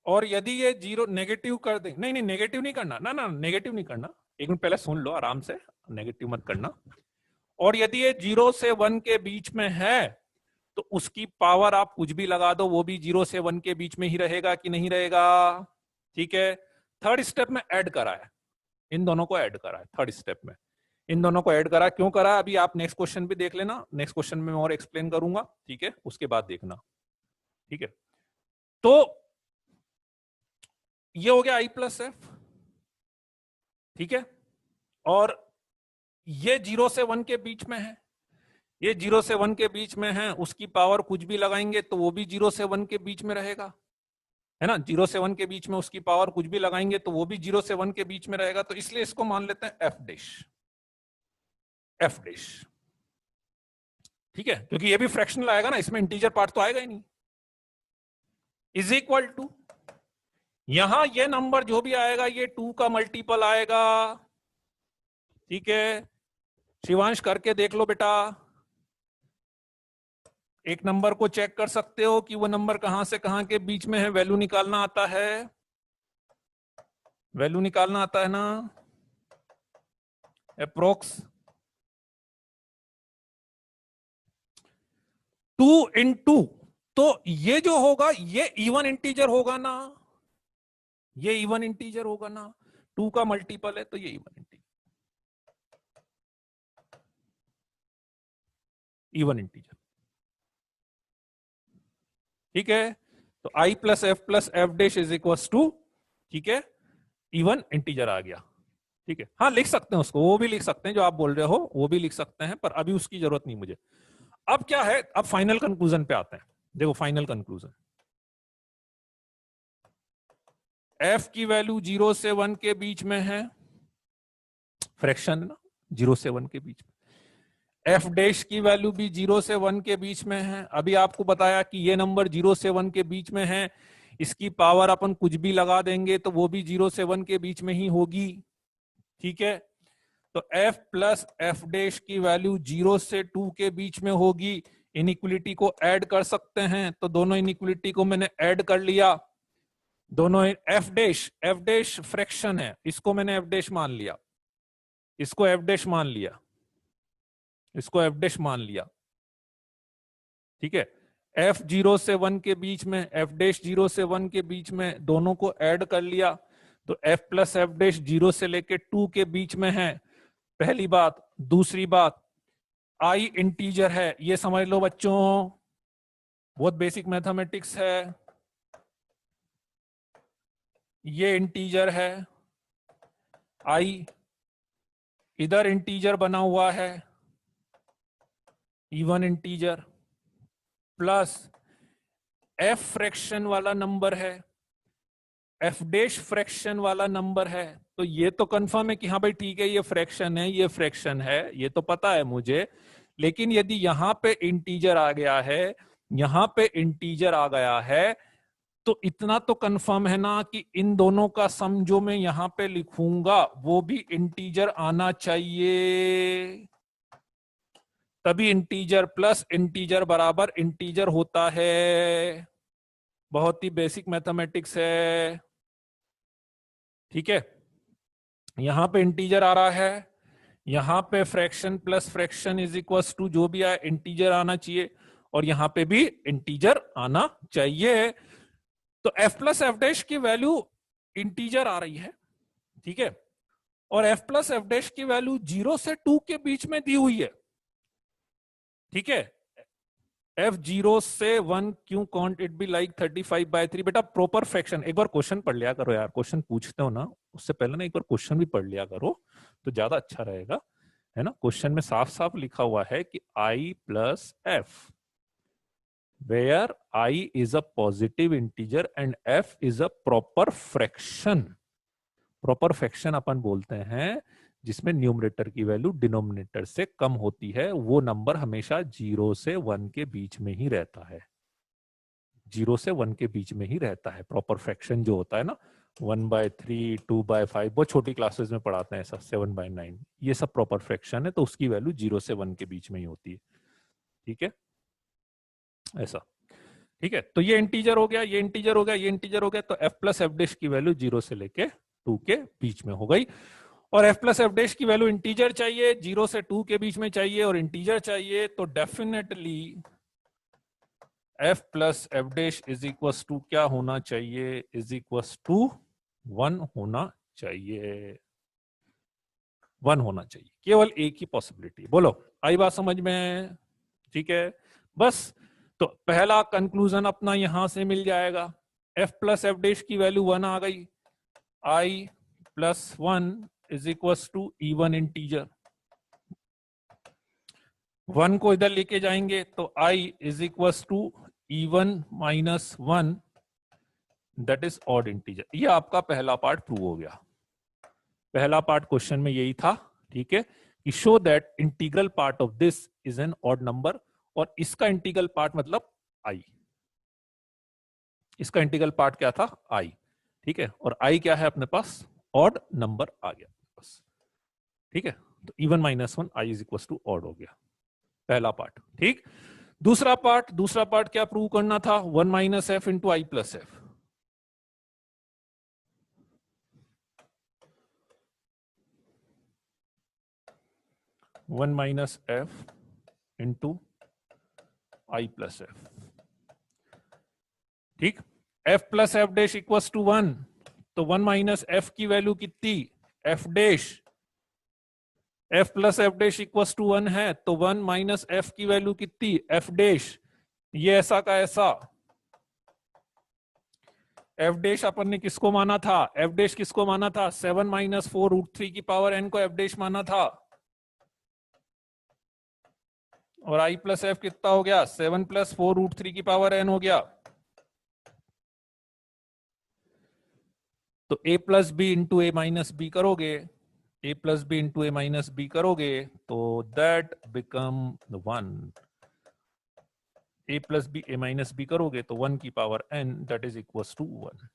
और यदि ये जीरो नेगेटिव कर दे, नहीं नहीं नेगेटिव नहीं करना, ना ना नेगेटिव नहीं करना, एक मिनट पहले सुन लो आराम से, नेगेटिव मत करना। और यदि ये 0 से 1 के बीच में है तो उसकी पावर आप कुछ भी लगा दो, वो भी 0 से 1 के बीच में ही रहेगा कि नहीं रहेगा। ठीक है, थर्ड स्टेप में ऐड करा है, इन दोनों को ऐड करा है थर्ड स्टेप में, इन दोनों को ऐड करा। क्यों करा अभी आप नेक्स्ट क्वेश्चन भी देख लेना, नेक्स्ट क्वेश्चन में मैं और एक्सप्लेन करूंगा। ठीक है, उसके बाद देखना। ठीक है, तो ये हो गया I+F। ठीक है, और ये 0 से 1 के बीच में है, ये 0 से 1 के बीच में है, उसकी पावर कुछ भी लगाएंगे तो वो भी 0 से 1 के बीच में रहेगा, है ना। 0 से 1 के बीच में उसकी पावर कुछ भी लगाएंगे तो वो भी 0 से 1 के बीच में रहेगा, तो इसलिए इसको मान लेते हैं F डैश, F डैश। ठीक है, क्योंकि ये भी फ्रैक्शनल आएगा ना, इसमें इंटीजर पार्ट तो आएगा ही नहीं। इज इक्वल टू, यहां ये नंबर जो भी आएगा ये 2 का मल्टीपल आएगा। ठीक है, शिवांश करके देख लो बेटा, एक नंबर को चेक कर सकते हो कि वो नंबर कहां से कहां के बीच में है, वैल्यू निकालना आता है, वैल्यू निकालना आता है ना, अप्रोक्स 2 into, तो ये जो होगा ये इवन इंटीजर होगा ना, ये इवन इंटीजर होगा ना, 2 का मल्टीपल है तो ये इवन इंटीजर, इवन इंटीजर। ठीक है, तो I+F+F dash is equal to, ठीक है, इवन इंटीजर आ गया। ठीक है, हाँ लिख सकते हैं उसको, वो भी लिख सकते हैं जो आप बोल रहे हो, वो भी लिख सकते हैं, पर अभी उसकी जरूरत नहीं मुझे। अब क्या है, अब फाइनल कंक्लूजन पे आते हैं। देखो फाइनल कंक्लूजन, F की वैल्यू 0 से 1 के बीच में है, फ्रैक्शन ना, 0 से 1 के बीच में। F डैश की वैल्यू भी 0 से 1 के बीच में है। अभी आपको बताया कि ये नंबर 0 से 1 के बीच में है, इसकी पावर अपन कुछ भी लगा देंगे तो वो भी 0 से 1 के बीच में ही होगी। ठीक है, तो F+F डैश की वैल्यू 0 से 2 के बीच में होगी। इनइक्वलिटी को ऐड कर सकते हैं, तो दोनों इनइक्वलिटी को मैंने ऐड कर लिया, दोनों। F डैश फ्रैक्शन है, इसको मैंने F डैश मान लिया, इसको F डैश मान लिया, इसको F डैश मान लिया। ठीक है, F 0 से 1 के बीच में, F डैश 0 से 1 के बीच में, दोनों को ऐड कर लिया, तो F+F डैश 0 से लेके 2 के बीच में है, पहली बात। दूसरी बात, I इंटीजर है, ये समझ लो बच्चों, बहुत बेसिक मैथमेटिक्स है, ये इंटीजर है, I इधर इंटीजर बना हुआ है, even integer, plus F fraction वाला नंबर है, F डैश फ्रैक्शन वाला नंबर है। तो ये तो कंफर्म है कि हाँ भाई ठीक है, ये फ्रैक्शन है, ये फ्रैक्शन है, ये तो पता है मुझे। लेकिन यदि यहां पे इंटीजर आ गया है, यहां पे इंटीजर आ गया है, तो इतना तो कंफर्म है ना कि इन दोनों का सम जो मैं यहां पे लिखूंगा वो भी इंटीजर आना चाहिए, तभी इंटीजर प्लस इंटीजर बराबर इंटीजर होता है। बहुत ही बेसिक मैथमेटिक्स है। ठीक है, यहां पे इंटीजर आ रहा है, यहां पे fraction plus fraction is equal to जो भी आए इंटीजर आना चाहिए, और यहां पे भी इंटीजर आना चाहिए। तो F+F डैश की वैल्यू इंटीजर आ रही है। ठीक है, और F+F डैश की वैल्यू 0 से 2 के बीच में दी हुई है। ठीक है, F0 से 1 क्यों कांट इट बी लाइक 35/3? बेटा प्रॉपर फ्रैक्शन एक बार क्वेश्चन पढ़ लिया करो यार, क्वेश्चन पूछते हो ना उससे पहले ना एक बार क्वेश्चन भी पढ़ लिया करो तो ज्यादा अच्छा रहेगा, है ना। क्वेश्चन में साफ साफ लिखा हुआ है कि I+F where I is a positive integer and F is a proper fraction। Proper fraction अपन बोलते हैं जिसमें न्यूमरेटर की वैल्यू डिनोमिनेटर से कम होती है, वो नंबर हमेशा 0 से 1 के बीच में ही रहता है, 0 से 1 के बीच में ही रहता है। प्रॉपर फ्रैक्शन जो होता है ना, 1/3, 2/5, बहुत छोटी क्लासेस में पढ़ाते हैं ऐसा, 7/9, ये सब प्रॉपर फ्रैक्शन है, तो उसकी वैल्यू 0 से 1 के बीच में ही होती है। ठीक है, ऐसा। ठीक है, तो ये इंटीजर हो गया, ये इंटीजर हो गया, ये इंटीजर हो गया, तो f प्लस एफ डैश की वैल्यू 0 से लेके 2 के बीच में हो गई। और f प्लस एफ डैश की वैल्यू इंटीजर चाहिए, 0 से 2 के बीच में चाहिए और इंटीजर चाहिए, तो definitely f plus F dash is equal to क्या होना चाहिए, इज इक्वल टू 1 होना चाहिए, 1 होना चाहिए। केवल एक ही पॉसिबिलिटी। बोलो, आई बात समझ में? ठीक है, बस तो पहला कंक्लूजन अपना यहां से मिल जाएगा। f प्लस एफ डैश की वैल्यू 1 आ गई, i plus 1 is equal to even integer. 1 को इधर लेके जाएंगे तो i is equal to even minus 1, that is odd integer. ये आपका पहला पार्ट प्रूव हो गया। पहला पार्ट क्वेश्चन में यही था, ठीक है, कि show that integral part of this is an odd number, और इसका इंटीग्रल पार्ट मतलब i, इसका इंटीग्रल पार्ट क्या था, i, ठीक है, और i क्या है अपने पास, ऑड नंबर आ गया बस। ठीक है, तो even minus 1 i is equal to odd हो गया, पहला पार्ट। ठीक, दूसरा पार्ट क्या प्रूव करना था, 1 माइनस एफ इंटू आई plus F. One minus F into आई प्लस एफ। ठीक, F plus F dash equal to 1, तो 1 माइनस एफ की वैल्यू कितनी, F dash, F plus F dash equal to 1 है, तो 1 माइनस एफ की value कितनी, F dash, ये ऐसा का ऐसा। एफ डैश अपन ने किसको माना था, एफ डैश किसको माना था, 7 माइनस 4 रूट 3 की पावर एन को एफ डैश माना था, और आई प्लस एफ कितना हो गया, 7 प्लस 4 रूट 3 की पावर एन हो गया। तो a plus b into a minus b करोगे, a plus b into a minus b करोगे, तो that become 1। a plus b a minus b करोगे तो 1 की power n, that is equal to 1।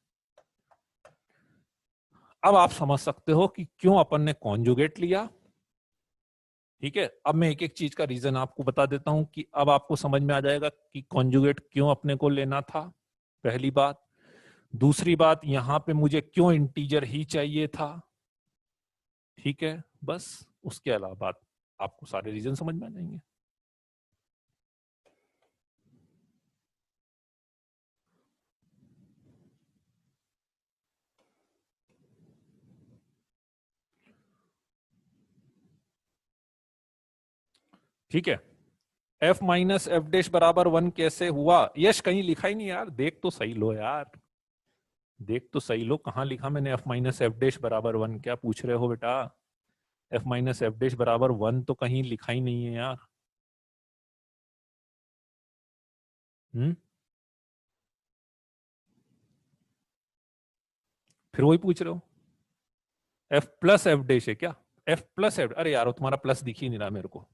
अब आप समझ सकते हो कि क्यों अपन ने कॉन्जुगेट लिया। ठीक है, अब मैं एक एक चीज का रीजन आपको बता देता हूं कि अब आपको समझ में आ जाएगा कि कॉन्जुगेट क्यों अपने को लेना था, पहली बात। दूसरी बात, यहां पे मुझे क्यों इंटीजर ही चाहिए था। ठीक है, बस उसके अलावा आपको सारे रीजन समझ में आ जाएंगे। ठीक है, f माइनस एफ डैश बराबर 1 कैसे हुआ, यश कहीं लिखा ही नहीं यार, देख तो सही लो यार, देख तो सही लो, कहां लिखा मैंने f माइनस एफ डैश बराबर 1, क्या पूछ रहे हो बेटा, f माइनस एफ डैश बराबर 1 तो कहीं लिखा ही नहीं है यार। फिर वही पूछ रहे हो, f प्लस एफ डैश है क्या, f प्लस एफ, अरे यार तुम्हारा प्लस दिख ही नहीं रहा मेरे को,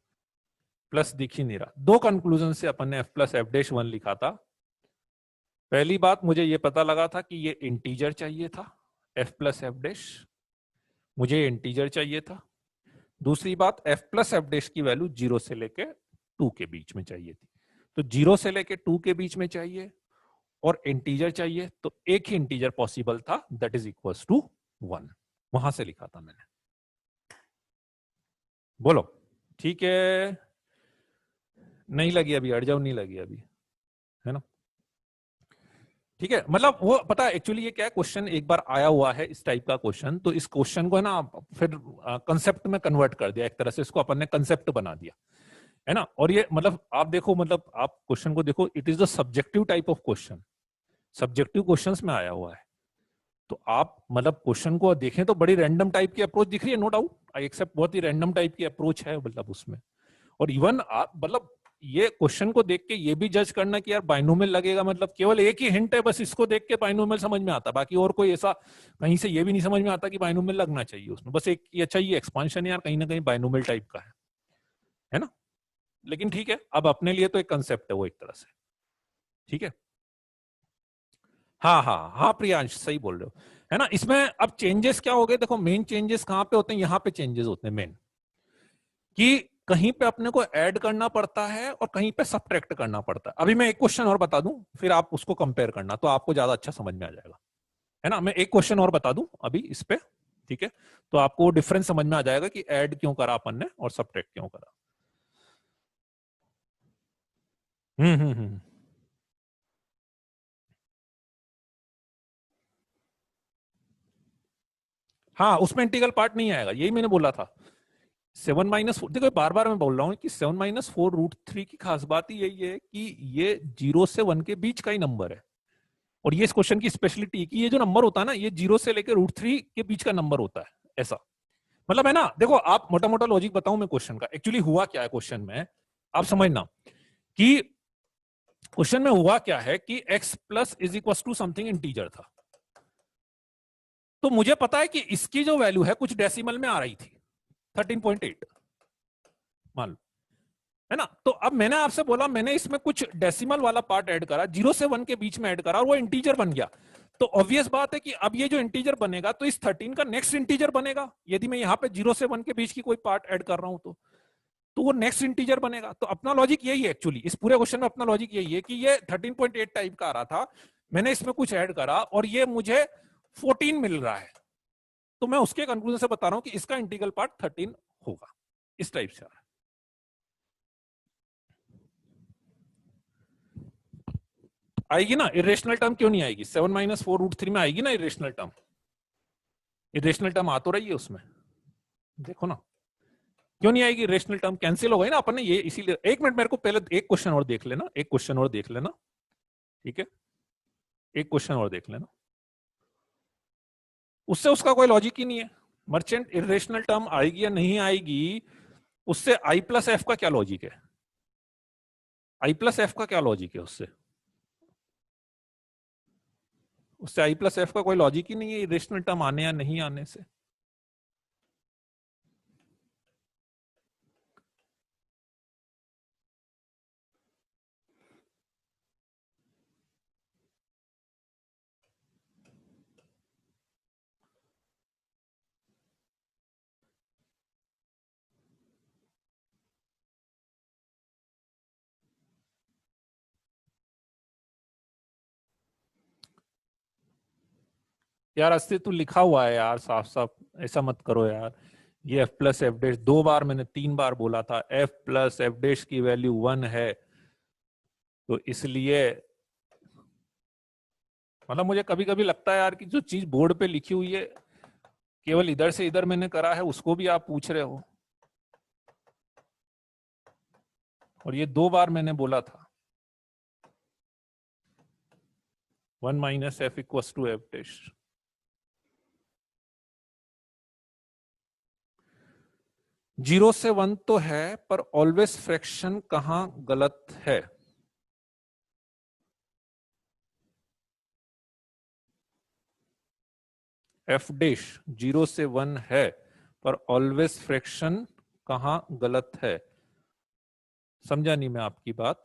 प्लस दिख ही नहीं रहा। दो कंक्लूजन से अपन ने f प्लस एफ डैश 1 लिखा था। पहली बात, मुझे ये पता लगा था कि ये इंटीजर चाहिए था, f प्लस एफ डैश, मुझे इंटीजर चाहिए था। दूसरी बात, f प्लस एफ डैश की वैल्यू 0 से लेके 2 के बीच में चाहिए थी, तो 0 से लेके 2 के बीच में चाहिए और इंटीजर चाहिए, तो एक ही इंटीजर पॉसिबल था, दैट इज इक्वल टू 1, वहां से लिखा था मैंने। बोलो ठीक है, नहीं लगी अभी, अड़ जाओ, नहीं लगी अभी, है ना। ठीक है, मतलब वो पता एक्चुअली ये क्या है, क्वेश्चन एक बार आया हुआ है इस टाइप का क्वेश्चन, तो इस क्वेश्चन को है ना फिर कंसेप्ट में कन्वर्ट कर दिया, एक तरह से इसको अपन ने कंसेप्ट बना दिया, है ना। और ये मतलब आप देखो, मतलब आप क्वेश्चन को देखो, it is the subjective type of question, subjective questions में आया हुआ है, तो आप मतलब क्वेश्चन को देखें तो बड़ी रैंडम टाइप की अप्रोच दिख रही है, नो डाउट, आई एक्सेप्ट, बहुत ही रैंडम टाइप की अप्रोच है मतलब उसमें। और इवन आप मतलब ये क्वेश्चन को देख के ये भी जज करना कि यार बाइनोमियल लगेगा, मतलब केवल एक ही हिंट है, बस इसको देख के बाइनोमियल समझ में आता, बाकी और कोई ऐसा कहीं से ये भी नहीं समझ में आता कि बाइनोमियल लगना चाहिए उसमें, बस एक ये अच्छा ये एक्सपांशन यार कहीं ना कहीं बाइनोमियल टाइप का है ना। लेकिन ठीक है, अब अपने लिए तो एक कंसेप्ट है वो एक तरह से। ठीक है, हाँ हाँ हाँ प्रियांश सही बोल रहे हो, है ना। इसमें अब चेंजेस क्या हो गए, देखो मेन चेंजेस कहां पे होते हैं, यहां पे चेंजेस होते हैं मेन, कि कहीं पे अपने को ऐड करना पड़ता है और कहीं पे सब्ट्रैक्ट करना पड़ता है। अभी मैं एक क्वेश्चन और बता दूं, फिर आप उसको कंपेयर करना, तो आपको ज्यादा अच्छा समझ में आ जाएगा, है ना। मैं एक क्वेश्चन और बता दूं अभी इस पे, ठीक है, तो आपको डिफरेंस समझ में आ जाएगा कि ऐड क्यों करा अपन ने और सब्ट्रैक्ट क्यों करा। हम्म। हाँ, उसमें इंटीग्रल पार्ट नहीं आएगा, यही मैंने बोला था। 7 - 4, देखो बार बार मैं बोल रहा हूँ कि 7 - 4√3 की खास बात ही यही है कि ये 0 से 1 के बीच का ही नंबर है। और ये इस क्वेश्चन की स्पेशलिटी कि ये जो नंबर होता है ना, ये 0 से लेकर √3 के बीच का नंबर होता है, ऐसा मतलब है ना। देखो आप मोटा मोटा लॉजिक बताऊं मैं क्वेश्चन का, एक्चुअली हुआ क्या है क्वेश्चन में, आप समझना कि क्वेश्चन में हुआ क्या है कि x plus is equal to something integer था। तो मुझे पता है कि इसकी जो वैल्यू है कुछ डेसिमल में आ रही थी, 13.8 मान लो, है ना। तो अब मैंने आपसे बोला, मैंने इसमें कुछ डेसिमल वाला पार्ट ऐड करा, 0 से 1 के बीच में ऐड करा, और वो इंटीजर बन गया। तो ऑब्वियस बात है कि अब ये जो इंटीजर बनेगा तो इस 13 का नेक्स्ट इंटीजर बनेगा, यदि मैं यहाँ पे 0 से 1 के बीच की कोई पार्ट ऐड कर रहा हूं तो वो नेक्स्ट इंटीजर बनेगा। तो अपना लॉजिक यही है, एक्चुअली इस पूरे क्वेश्चन में अपना लॉजिक यही है कि ये 13.8 टाइप का आ रहा था, मैंने इसमें कुछ ऐड करा और ये मुझे 14 मिल रहा है। तो मैं उसके कंक्लूजन से बता रहा हूं कि इसका इंटीग्रल पार्ट 13 होगा, इस टाइप से आ रहा है। आएगी ना इरेशनल टर्म, क्यों नहीं आएगी? 7 - 4√3 में आएगी ना इरेशनल टर्म, इरेशनल टर्म आ तो रही है उसमें, देखो ना, क्यों नहीं आएगी? रेशनल टर्म कैंसिल हो गई ना अपन ने, ये इसीलिए। एक मिनट, मेरे को पहले एक क्वेश्चन और देख लेना, एक क्वेश्चन और देख लेना, ठीक है, एक क्वेश्चन और देख लेना, उससे उसका कोई लॉजिक ही नहीं है। मर्चेंट इरेशनल टर्म आएगी या नहीं आएगी, उससे आई प्लस एफ का क्या लॉजिक है? आई प्लस एफ का क्या लॉजिक है उससे? उससे आई प्लस एफ का कोई लॉजिक ही नहीं है इरेशनल टर्म आने या नहीं आने से। यार अस्तित्व लिखा हुआ है यार, साफ साफ, ऐसा मत करो यार। ये एफ प्लस एफ डैश 2 बार, मैंने 3 बार बोला था, एफ प्लस एफ डैश की वैल्यू 1 है, तो इसलिए मतलब मुझे कभी कभी लगता है यार कि जो चीज बोर्ड पे लिखी हुई है, केवल इधर से इधर मैंने करा है, उसको भी आप पूछ रहे हो। और ये 2 बार मैंने बोला था, 1 - f equal to F dash. Zero से 1 तो है, पर ऑलवेज फ्रैक्शन कहां गलत है? एफ डैश 0 से 1 है, पर ऑलवेज फ्रैक्शन कहां गलत है? समझा नहीं मैं आपकी बात,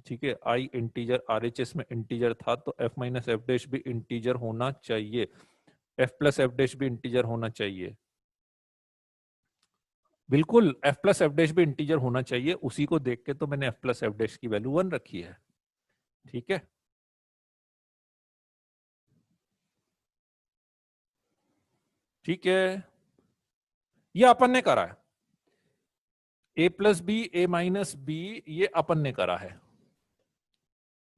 ठीक है। आई इंटीजर, आरएचएस में इंटीजर था, तो एफ माइनस एफ डैश भी इंटीजर होना चाहिए, एफ प्लस एफ डैश भी इंटीजर होना चाहिए। बिल्कुल, एफ प्लस एफ डैश भी इंटीजर होना चाहिए, उसी को देख के तो मैंने एफ प्लस एफ डैश की वैल्यू 1 रखी है, ठीक है। ठीक है, ये अपन ने करा है, ए plus b, a minus B, ये अपन ने करा है,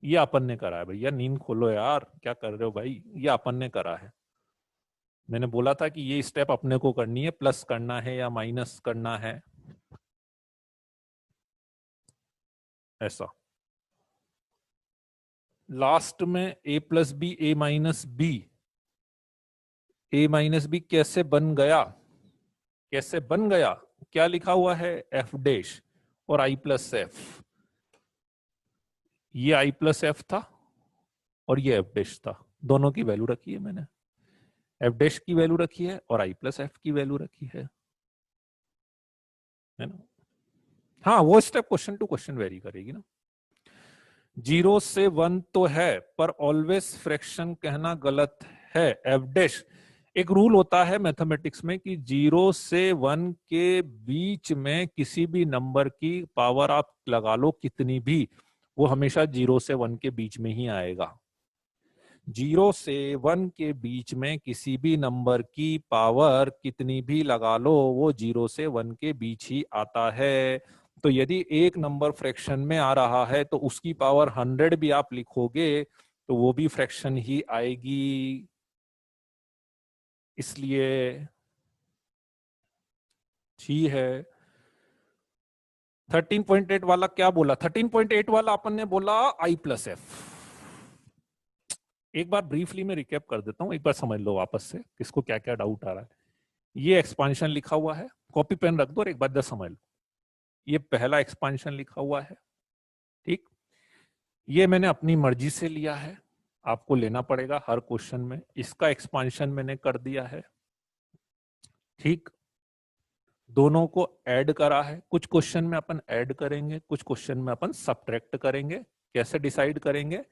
ये अपन ने करा है। भैया नींद खोलो यार, क्या कर रहे हो भाई, ये अपन ने करा है। मैंने बोला था कि ये स्टेप अपने को करनी है, प्लस करना है या माइनस करना है, ऐसा। लास्ट में ए plus b, a minus B, a minus B कैसे बन गया? कैसे बन गया? क्या लिखा हुआ है? एफ डैश और आई प्लस एफ। ये आई प्लस एफ था और ये एफ डैश था, दोनों की वैल्यू रखी है मैंने, एफ डैश की वैल्यू रखी है और आई प्लस एफ की वैल्यू रखी है ना। हाँ, वो step question to question vary करेगी ना। 0 से 1 तो है, पर ऑलवेज फ्रैक्शन कहना गलत है, एफ डैश। एक रूल होता है मैथमेटिक्स में कि 0 से 1 के बीच में किसी भी नंबर की पावर आप लगा लो कितनी भी, वो हमेशा 0 से 1 के बीच में ही आएगा। 0 से 1 के बीच में किसी भी नंबर की पावर कितनी भी लगा लो, वो 0 से 1 के बीच ही आता है। तो यदि एक नंबर फ्रैक्शन में आ रहा है तो उसकी पावर 100 भी आप लिखोगे तो वो भी फ्रैक्शन ही आएगी। इसलिए ठीक है। 13.8 वाला क्या बोला? 13.8 वाला अपन ने बोला I+F। एक बार ब्रीफली में रिकैप कर देता हूं, एक बार समझ लो वापस से किसको क्या क्या डाउट आ रहा है। ये एक्सपांशन लिखा हुआ है, कॉपी पेन रख दो और एक बार जरा समझ लो। ये पहला एक्सपांशन लिखा हुआ है, ठीक। ये मैंने अपनी मर्जी से लिया है, आपको लेना पड़ेगा हर क्वेश्चन में। इसका एक्सपांशन मैंने कर दिया है, ठीक। दोनों को ऐड करा है। कुछ क्वेश्चन में अपन ऐड करेंगे, कुछ क्वेश्चन में अपन सब्ट्रैक्ट करेंगे। कैसे डिसाइड करेंगे?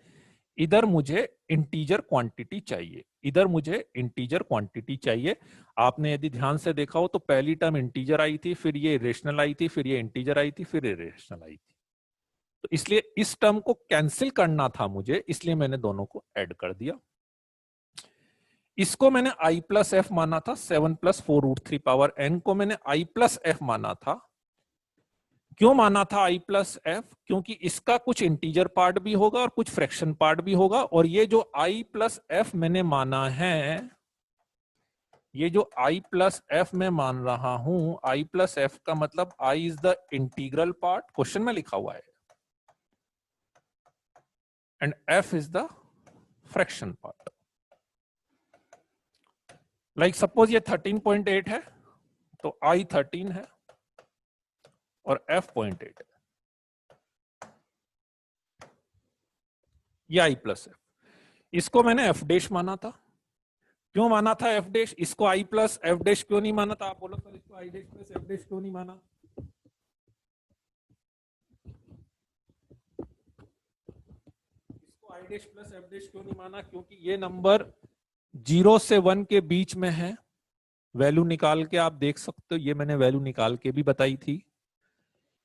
इधर मुझे इंटीजर क्वांटिटी चाहिए, इधर मुझे इंटीजर क्वांटिटी चाहिए। आपने यदि ध्यान से देखा हो तो पहली टर्म इंटीजर आई थी, फिर ये रेशनल आई थी, फिर ये इंटीजर आई थी, फिर ये रेशनल आई थी। तो इसलिए इस टर्म को कैंसिल करना था मुझे, इसलिए मैंने दोनों को ऐड कर दिया। इसको मैंने I+F माना था, 7+4√3 को मैंने I+F माना था। क्यों माना था I+F? क्योंकि इसका कुछ इंटीजर पार्ट भी होगा और कुछ फ्रैक्शन पार्ट भी होगा। और ये जो I+F मैंने माना है, ये जो I+F मैं मान रहा हूं, I+F का मतलब I is the integral part, question में लिखा हुआ है, and F is the fraction part. Like suppose ये 13.8 है तो I 13 है और F 0.8 है, ये I+F। इसको मैंने F डैश माना था। क्यों माना था F डैश? इसको I+F डैश क्यों नहीं माना था? आप बोलो सर इसको I dash plus F dash क्यों नहीं माना? इसको I dash plus F dash क्यों नहीं माना? क्योंकि ये नंबर 0 से 1 के बीच में है। वैल्यू निकाल के आप देख सकते हो, ये मैंने वैल्यू निकाल के भी बताई थी।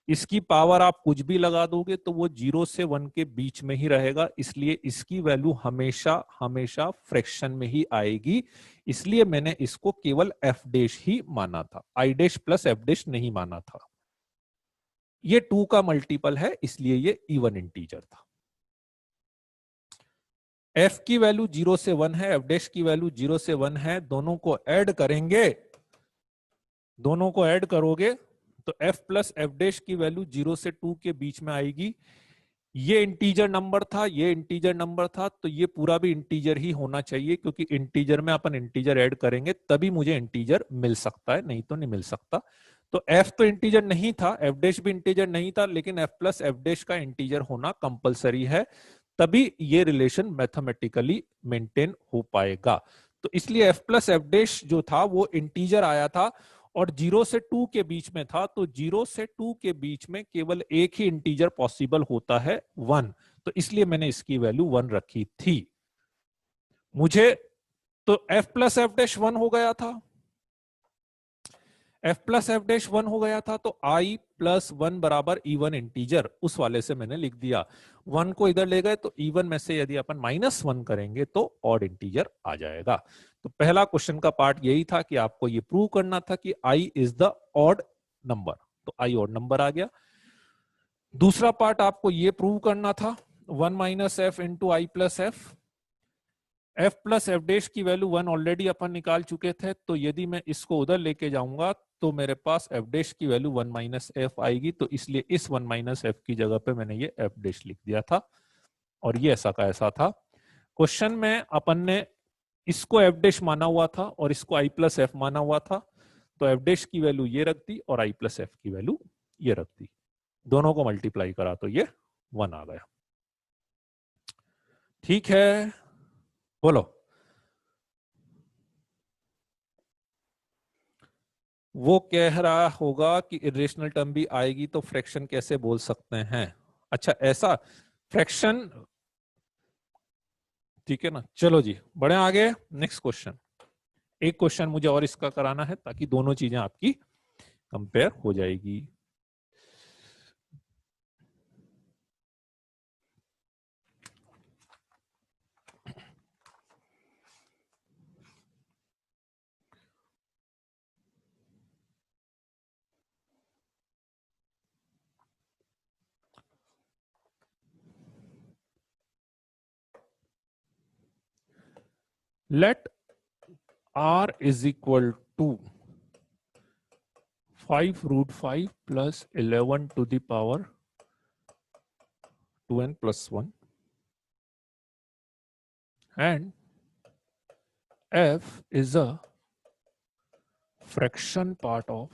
इसकी पावर आप कुछ भी लगा दोगे तो वो 0 से 1 के बीच में ही रहेगा, इसलिए इसकी वैल्यू हमेशा हमेशा फ्रैक्शन में ही आएगी। इसलिए मैंने इसको केवल F डैश ही माना था, I dash plus F dash नहीं माना था। ये 2 का मल्टीपल है, इसलिए ये इवन इंटीजर था। F की वैल्यू 0 से 1 है, F डैश की वैल्यू 0 से 1 है। दोनों को ऐड करेंगे, दोनों को ऐड करोगे तो F प्लस F डैश की वैल्यू 0 से 2 के बीच में आएगी। ये इंटीजर नंबर था, ये इंटीजर नंबर था, तो ये पूरा भी इंटीजर ही होना चाहिए, क्योंकि इंटीजर में अपन इंटीजर ऐड करेंगे तभी मुझे इंटीजर मिल सकता है, नहीं तो नहीं मिल सकता। तो F तो इंटीजर नहीं था, F डैश भी इंटीजर नहीं था, लेकिन F प्लस F डैश का इंटीजर होना कंपलसरी है, तभी ये रिलेशन मैथमेटिकली मेंटेन हो पाएगा। तो इसलिए F प्लस F डैश जो था वो इंटीजर आया था और 0 से 2 के बीच में था। तो 0 से 2 के बीच में केवल एक ही इंटीजर पॉसिबल होता है, 1। तो इसलिए मैंने इसकी वैल्यू 1 रखी थी। मुझे तो F प्लस F डैश 1 हो गया था, F प्लस F डैश 1 हो गया था, तो I प्लस 1 बराबर इवन इंटीजर, उस वाले से मैंने लिख दिया। 1 को इधर ले गए तो इवन में से यदि अपन -1 करेंगे तो ऑड इंटीजर आ जाएगा। तो पहला क्वेश्चन का पार्ट यही था कि आपको ये प्रूव करना था कि I is the odd number, तो I ऑड नंबर आ गया। दूसरा पार्ट आपको ये प्रूव करना था 1 माइनस एफ इंटू आई plus F. F plus F dash की वैल्यू 1 ऑलरेडी अपन निकाल चुके थे, तो यदि मैं इसको उधर लेके जाऊंगा तो मेरे पास F डैश की वैल्यू 1 माइनस एफ आएगी। तो इसलिए इस 1 माइनस एफ की जगह पे मैंने ये F डैश लिख दिया था और ये ऐसा का ऐसा था। क्वेश्चन में अपन ने इसको F डैश माना हुआ था और इसको I प्लस एफ माना हुआ था, तो F डैश की वैल्यू ये रख दी और I प्लस एफ की वैल्यू ये रख दी। दोनों को मल्टीप्लाई करा तो ये 1 आ गया। ठीक है, बोलो। वो कह रहा होगा कि इरेशनल टर्म भी आएगी तो फ्रैक्शन कैसे बोल सकते हैं? अच्छा ऐसा फ्रैक्शन, ठीक है ना। चलो जी बढ़े आगे, नेक्स्ट क्वेश्चन। एक क्वेश्चन मुझे और इसका कराना है ताकि दोनों चीजें आपकी कंपेयर हो जाएगी। Let r is equal to 5 root 5 plus 11 to the power 2n plus 1 and f is a fraction part of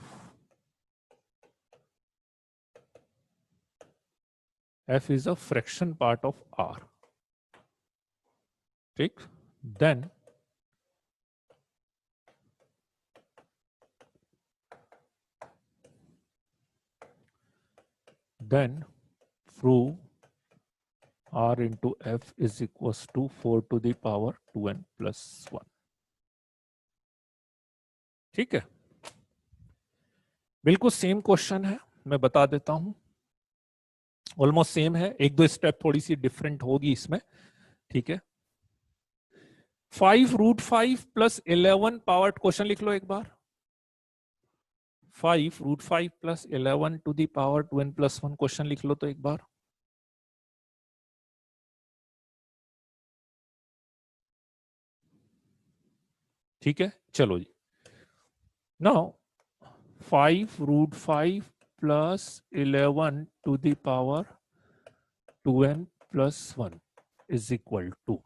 r. ठीक, then prove r into f is equals to 4 to the power 2n plus 1। ठीक है, बिल्कुल same question है, मैं बता देता हूं, almost same है, एक दो स्टेप थोड़ी सी डिफरेंट होगी इसमें। ठीक है, 5 रूट 5 प्लस 11 पावर, क्वेश्चन लिख लो एक बार, 5 root 5 plus 11 to the power 2n plus 1, question लिख लो तो एक बार। ठीक है, चलो जी, now 5 root 5 plus 11 to the power 2n plus 1 is equal to,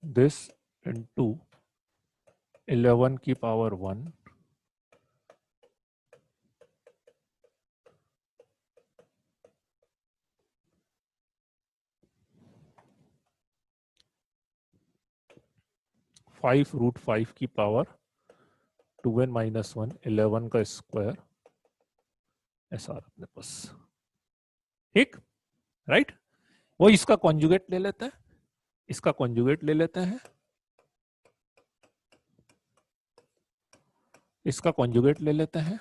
this into 11 की पावर 1 5 रूट 5 की पावर 2n माइनस 1 11 का स्क्वायर, ऐसा अपने पास। ठीक, राइट, वो इसका कॉन्जुगेट ले लेते हैं, इसका कॉन्जुगेट ले लेते हैं, इसका कॉन्जुगेट ले लेते हैं,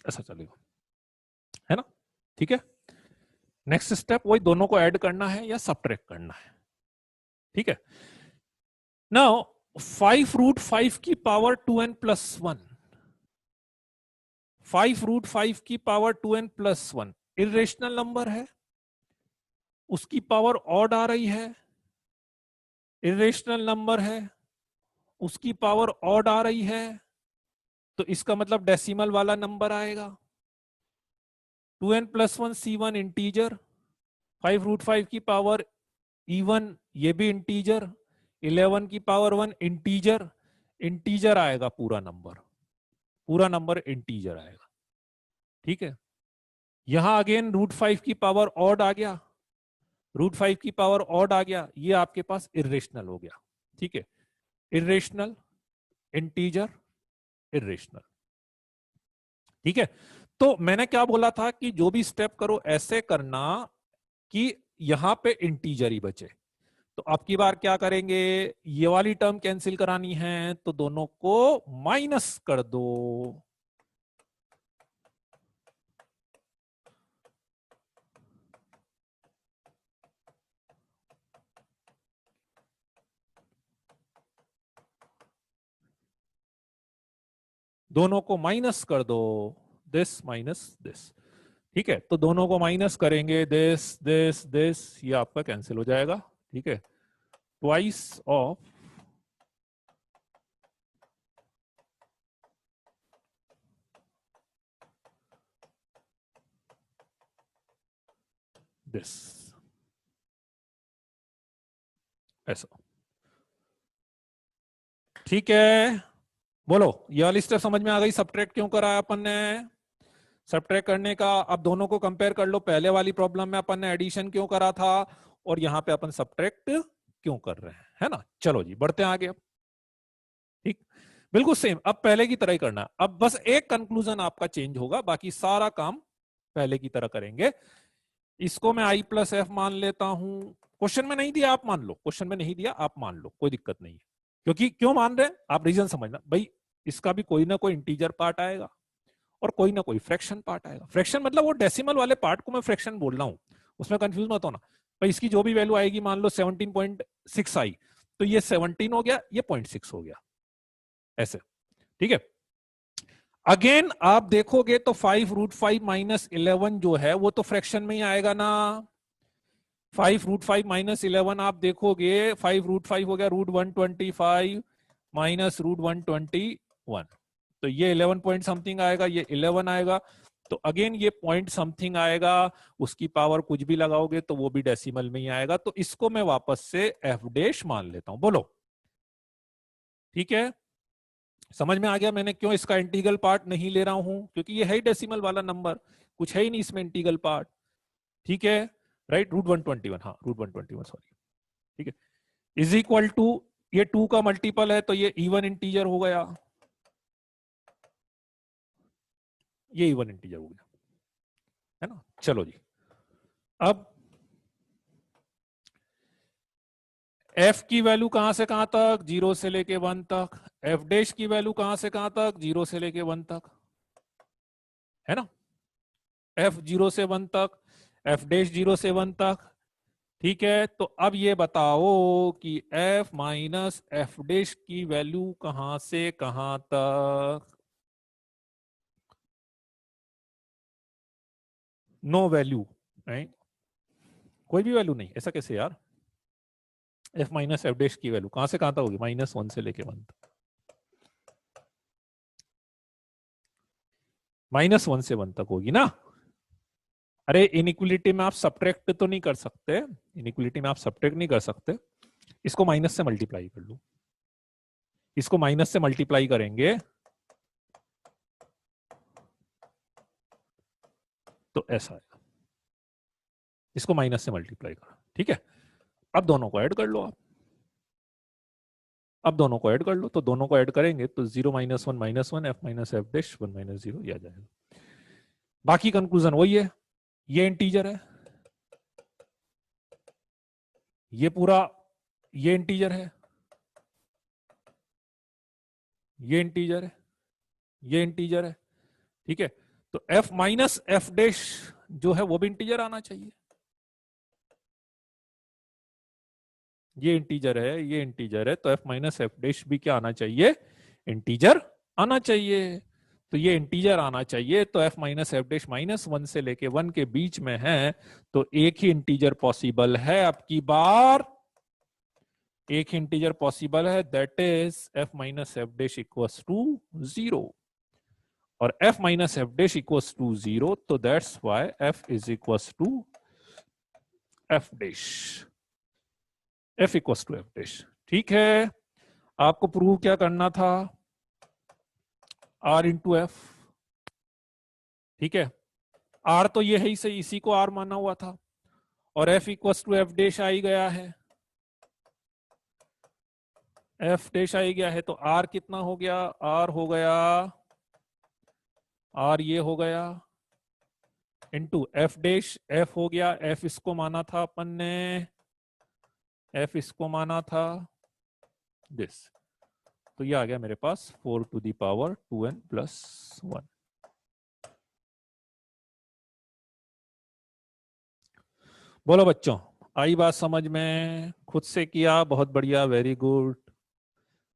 ऐसा चलेगा, है ना। ठीक है, नेक्स्ट स्टेप वही, दोनों को ऐड करना है या सबट्रैक्ट करना है। ठीक है, नाउ 5 रूट 5 की पावर 2n प्लस 1, 5 रूट 5 की power 2n plus 1 irrational number है, उसकी पावर ऑड आ रही है, इरेशनल नंबर है, उसकी पावर ऑड आ रही है, तो इसका मतलब डेसिमल वाला नंबर आएगा। 2n plus 1 C1 integer, 5 root 5 की पावर इवन, ये भी इंटीजर, 11 की पावर 1 इंटीजर, इंटीजर आएगा पूरा नंबर, पूरा नंबर इंटीजर आएगा। ठीक है, यहां अगेन रूट 5 की पावर ऑड आ गया, रूट 5 की पावर ऑड आ गया, ये आपके पास इरेशनल हो गया। ठीक है, इरेशनल, इंटीजर, इरेशनल। ठीक है, तो मैंने क्या बोला था कि जो भी स्टेप करो ऐसे करना कि यहां पे इंटीजर ही बचे। तो अब की बार क्या करेंगे, ये वाली टर्म कैंसिल करानी है तो दोनों को माइनस कर दो, दोनों को माइनस कर दो, दिस माइनस दिस। ठीक है, तो दोनों को माइनस करेंगे, दिस दिस दिस, ये आपका कैंसिल हो जाएगा। ठीक है, ट्वाइस ऑफ दिस, ऐसा। ठीक है, बोलो ये वाली स्टेप समझ में आ गई? सब्ट्रैक्ट क्यों करा है अपन ने? सब्ट्रैक्ट करने का, अब दोनों को कंपेयर कर लो। पहले वाली प्रॉब्लम में अपन ने एडिशन क्यों करा था और यहाँ पे अपन सब्ट्रैक्ट क्यों कर रहे हैं, है ना? चलो जी बढ़ते हैं आगे। अब ठीक, बिल्कुल सेम, अब पहले की तरह ही करना है। अब बस एक कंक्लूजन आपका चेंज होगा, बाकी सारा काम पहले की तरह करेंगे। इसको मैं i प्लस एफ मान लेता हूं। क्वेश्चन में नहीं दिया आप मान लो, क्वेश्चन में नहीं दिया आप मान लो, कोई दिक्कत नहीं है। क्योंकि क्यों मान रहे हैं आप, रीजन समझना भाई। इसका भी कोई ना कोई इंटीजर पार्ट आएगा और कोई ना कोई फ्रैक्शन पार्ट आएगा। फ्रैक्शन मतलब वो डेसिमल वाले पार्ट को मैं फ्रैक्शन बोल रहा हूं, उसमें कंफ्यूज मत होना भाई। इसकी जो भी वैल्यू आएगी, मान लो 17.6 आई, तो ये 17 हो गया, ये 0.6 हो गया, ऐसे। ठीक है, अगेन आप देखोगे तो 5√5 माइनस 11 जो है वो तो फ्रैक्शन में ही आएगा ना। 5√5 माइनस 11 आप देखोगे, 5√5 हो गया √125 माइनस √121, तो ये 11 पॉइंट समथिंग आएगा, ये 11 आएगा, तो अगेन ये पॉइंट समथिंग आएगा। उसकी पावर कुछ भी लगाओगे तो वो भी डेसिमल में ही आएगा, तो इसको मैं वापस से एफ डैश मान लेता हूं। बोलो ठीक है, समझ में आ गया मैंने क्यों इसका इंटीग्रल पार्ट नहीं ले रहा हूं? क्योंकि ये है ही डेसिमल वाला नंबर, कुछ है ही नहीं इसमें इंटीग्रल पार्ट। ठीक है, राइट, √121, हाँ √121 सॉरी। ठीक है, इज इक्वल टू, ये 2 का मल्टीपल है तो ये इवन इंटीजर हो गया, ये इवन इंटीजर हो गया, है ना? चलो जी, अब एफ की वैल्यू कहां से कहां तक? 0 से लेके 1 तक। एफ डैश की वैल्यू कहां से कहां तक? 0 से लेके 1 तक, है ना? एफ 0 से 1 तक, एफ डैश 0 से 1 तक। ठीक है, तो अब ये बताओ कि एफ माइनस एफ डैश की वैल्यू कहां से कहां तक? No value, right? कोई भी वैल्यू नहीं, ऐसा कैसे यार? एफ माइनस एफ डैश की वैल्यू कहां से कहां तक होगी? -1 से लेके 1 तक, -1 से 1 तक होगी ना? अरे इनइक्वलिटी में आप सब्ट्रैक्ट तो नहीं कर सकते, इनइक्वलिटी में आप सब्ट्रैक्ट नहीं कर सकते। इसको माइनस से मल्टीप्लाई कर लो, इसको माइनस से मल्टीप्लाई करेंगे तो ऐसा आएगा। इसको माइनस से मल्टीप्लाई करो, ठीक है? अब दोनों को ऐड कर लो आप, अब दोनों को ऐड कर लो, तो दोनों को ऐड करेंगे तो 0 -1 -1 एफ माइनस एफ डैश 1 -0 ये आ जाएगा। बाकी कंक्लूजन वही है, ये इंटीजर है, ये पूरा ये इंटीजर है, ये इंटीजर है, ये इंटीजर है। ठीक है, तो एफ माइनस एफ डैश जो है वो भी इंटीजर आना चाहिए। ये इंटीजर है, ये इंटीजर है, तो एफ माइनस एफ डैश भी क्या आना चाहिए? इंटीजर आना चाहिए। तो ये इंटीजर आना चाहिए, तो एफ माइनस एफ डैश -1 से लेके 1 के बीच में है, तो एक ही इंटीजर पॉसिबल है। अब की बार एक ही इंटीजर पॉसिबल है, that is f minus f dash equals to 0, और f minus f dash equals to 0, तो that's why f is equals to F dash, f equals to F dash. ठीक है, आपको प्रूव क्या करना था? R into f. ठीक है, आर तो ये है ही सही, इसी को आर माना हुआ था, और F equals to F dash आ ही गया है, एफ डैश आ ही गया है, तो आर कितना हो गया? आर हो गया, आर ये हो गया इंटू एफ डैश, एफ हो गया, एफ इसको माना था अपन ने, एफ इसको माना था दिस, तो ये आ गया मेरे पास 4 टू दी पावर 2n + 1। बोलो बच्चों, आई बात समझ में? खुद से किया, बहुत बढ़िया, वेरी गुड,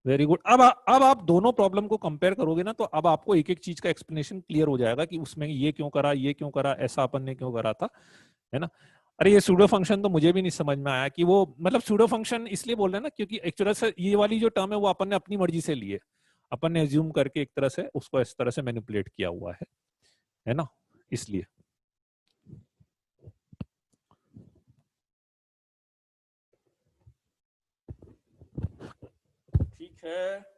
वेरी गुड। अब आप दोनों प्रॉब्लम को कंपेयर करोगे ना, तो अब आपको एक एक चीज का एक्सप्लेनेशन क्लियर हो जाएगा कि उसमें ये क्यों करा, ये क्यों करा, ऐसा अपन ने क्यों करा था, है ना? अरे ये सूडो फंक्शन तो मुझे भी नहीं समझ में आया कि वो, मतलब सूडो फंक्शन इसलिए बोल रहे हैं ना क्योंकि एक्चुअली से ये वाली जो टर्म है वो अपन ने अपनी मर्जी से ली है, अपन ने एज्यूम करके एक तरह से उसको इस तरह से मैनिपुलेट किया हुआ है ना, इसलिए। है।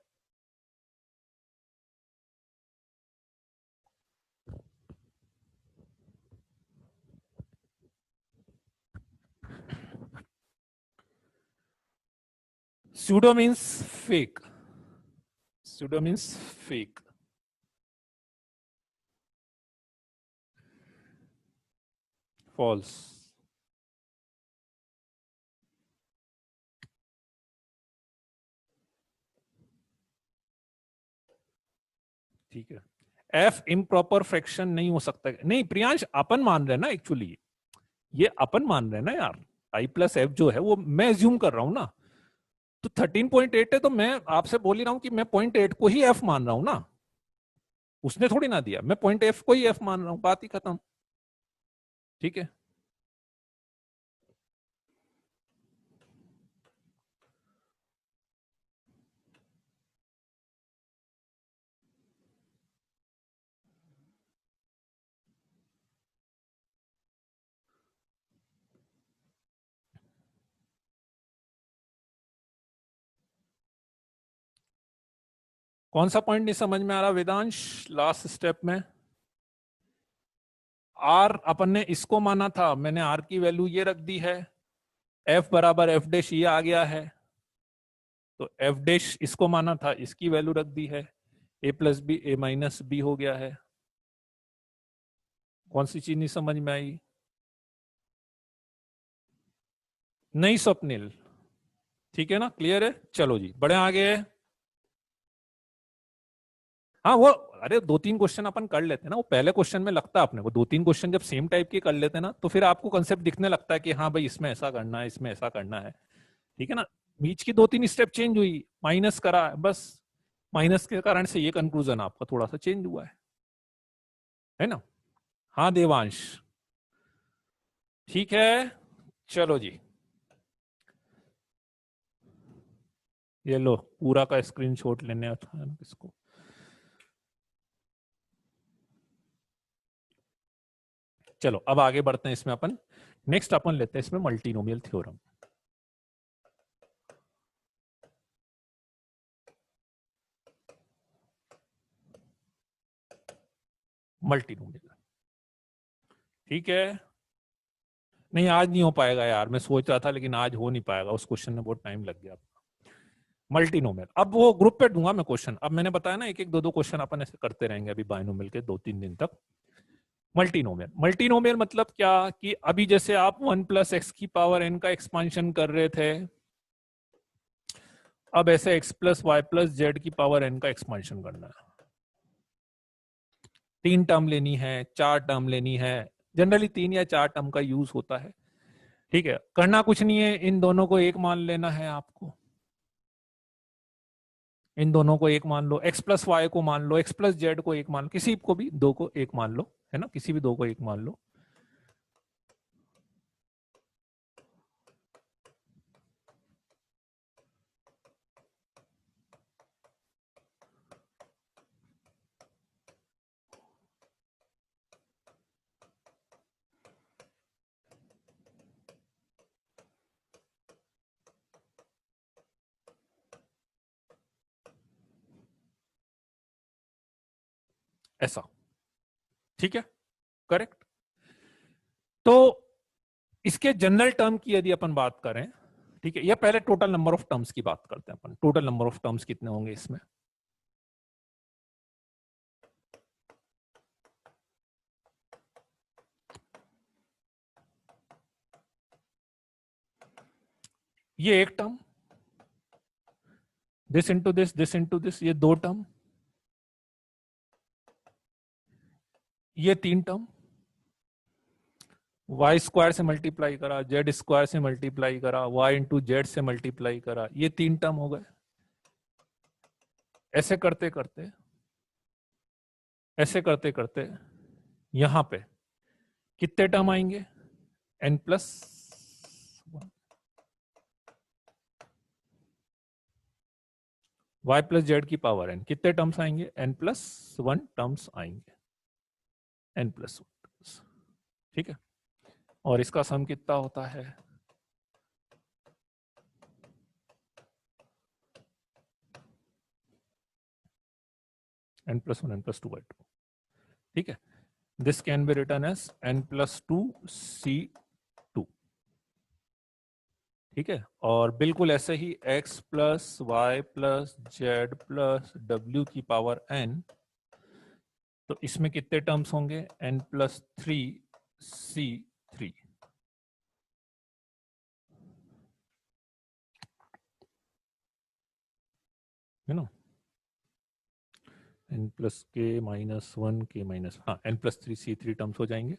Pseudo means fake. Pseudo means fake. False. ठीक है। एफ इम्प्रॉपर फ्रैक्शन नहीं हो सकता। नहीं प्रियांश, अपन मान रहे हैं ना, एक्चुअली ये अपन मान रहे हैं ना यार। आई प्लस एफ जो है वो मैं एज्यूम कर रहा हूं ना। तो 13.8 है, तो मैं आपसे बोल ही रहा हूं कि मैं 0.8 को ही एफ मान रहा हूं ना। उसने थोड़ी ना दिया, मैं पॉइंट एफ को ही एफ मान रहा हूं, बात ही खत्म। ठीक है। कौन सा पॉइंट नहीं समझ में आ रहा वेदांश लास्ट स्टेप में? आर अपन ने इसको माना था, मैंने आर की वैल्यू ये रख दी है, एफ बराबर एफ डैश ये आ गया है। तो एफ डैश इसको माना था, इसकी वैल्यू रख दी है, ए plus b a minus B हो गया है। कौन सी चीज नहीं समझ में आई? नहीं स्वप्निल, ठीक है ना, क्लियर है? चलो जी बढ़े आगे। हाँ वो, अरे दो तीन क्वेश्चन अपन कर लेते हैं ना, वो पहले क्वेश्चन में लगता है अपने को, दो तीन क्वेश्चन जब सेम टाइप के कर लेते हैं ना, तो फिर आपको कंसेप्ट दिखने लगता है कि हाँ भाई इसमें ऐसा करना है, इसमें ऐसा करना है। ठीक है ना। बीच की दो तीन स्टेप चेंज हुई, माइनस करा बस, माइनस के कारण से ये कंक्लूजन आपका थोड़ा सा चेंज हुआ है ना। हाँ देवांश, ठीक है। चलो जी, ये लो पूरा का स्क्रीनशॉट लेने था ना किसको। चलो अब आगे बढ़ते हैं इसमें अपन। नेक्स्ट अपन लेते हैं इसमें मल्टीनोमियल थ्योरम। मल्टीनोमियल, ठीक है। नहीं आज नहीं हो पाएगा यार, मैं सोच रहा था लेकिन आज हो नहीं पाएगा, उस क्वेश्चन में बहुत टाइम लग गया। मल्टीनोमियल अब वो ग्रुप पे दूंगा मैं क्वेश्चन, अब मैंने बताया ना एक एक दो दो क्वेश्चन अपन ऐसे करते रहेंगे अभी बायनोमियल के 2-3 दिन तक। मल्टीनोमियल, मल्टीनोमियल मतलब क्या कि अभी जैसे आप 1 + x की पावर n का एक्सपांशन कर रहे थे, अब ऐसे x + y + z की पावर n का एक्सपांशन करना है। 3 टर्म लेनी है, 4 टर्म लेनी है, जनरली 3 या 4 टर्म का यूज होता है। ठीक है, करना कुछ नहीं है, इन दोनों को एक मान लेना है आपको। इन दोनों को एक मान लो, x + y को मान लो, x + z को एक मान लो, किसी को भी दो को एक मान लो, है ना, किसी भी दो को एक मान लो। ऐसा, ठीक है, करेक्ट। तो इसके जनरल टर्म की यदि अपन बात करें, ठीक है, या पहले टोटल नंबर ऑफ टर्म्स की बात करते हैं अपन, टोटल नंबर ऑफ टर्म्स कितने होंगे इसमें? ये एक टर्म, दिस इंटू दिस, ये 2 टर्म, ये 3 टर्म, y² से मल्टीप्लाई करा, z² से मल्टीप्लाई करा, y इंटू जेड से मल्टीप्लाई करा, ये 3 टर्म हो गए। ऐसे करते करते, ऐसे करते करते यहां पे कितने टर्म आएंगे? n+1, y + z की पावर n, कितने टर्म्स आएंगे? n+1 टर्म्स आएंगे, n+1, ठीक है। और इसका सम कितना होता है? n+1 n+2/2, ठीक है। This can be written as n+2 c2, ठीक है। और बिल्कुल ऐसे ही x + y + z + w की पावर n, तो इसमें कितने टर्म्स होंगे, n+3 c3, है ना, n+k-1 k-, हाँ n+3 c3 टर्म्स हो जाएंगे,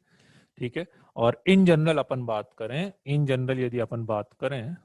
ठीक है। और इन जनरल अपन बात करें, इन जनरल यदि अपन बात करें,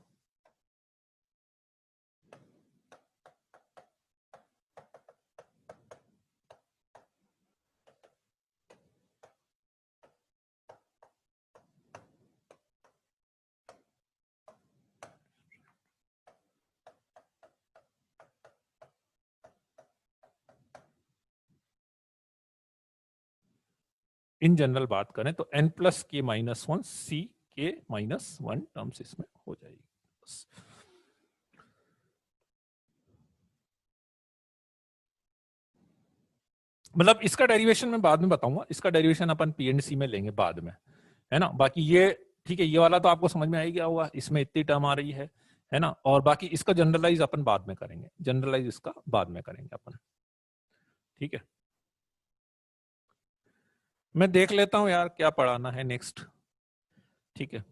इन जनरल बात करें तो n+k-1 c k-1 टर्म्स इसमें हो जाएगी बस। मतलब इसका डेरिवेशन मैं बाद में बताऊंगा, इसका डेरिवेशन अपन पीएनसी में लेंगे बाद में, है ना। बाकी ये ठीक है, ये वाला तो आपको समझ में आ ही गया होगा, इसमें इतनी टर्म आ रही है ना। और बाकी इसका जनरलाइज अपन बाद में करेंगे, जनरलाइज इसका बाद में करेंगे अपन, ठीक है। मैं देख लेता हूं यार क्या पढ़ाना है नेक्स्ट, ठीक है।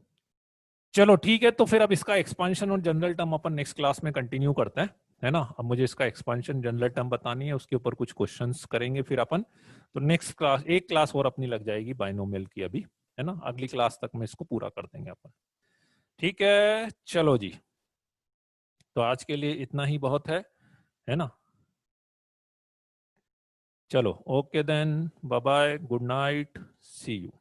चलो ठीक है, तो फिर अब इसका एक्सपांशन और जनरल टर्म अपन नेक्स्ट क्लास में कंटिन्यू करते हैं, है ना। अब मुझे इसका एक्सपांशन जनरल टर्म बतानी है, उसके ऊपर कुछ क्वेश्चंस करेंगे फिर अपन। तो नेक्स्ट क्लास, एक क्लास और अपनी लग जाएगी बाइनोमियल की अभी, है ना। अगली क्लास तक में इसको पूरा कर देंगे अपन, ठीक है। चलो जी, तो आज के लिए इतना ही बहुत है ना। चलो okay then, bye bye, good night, see you.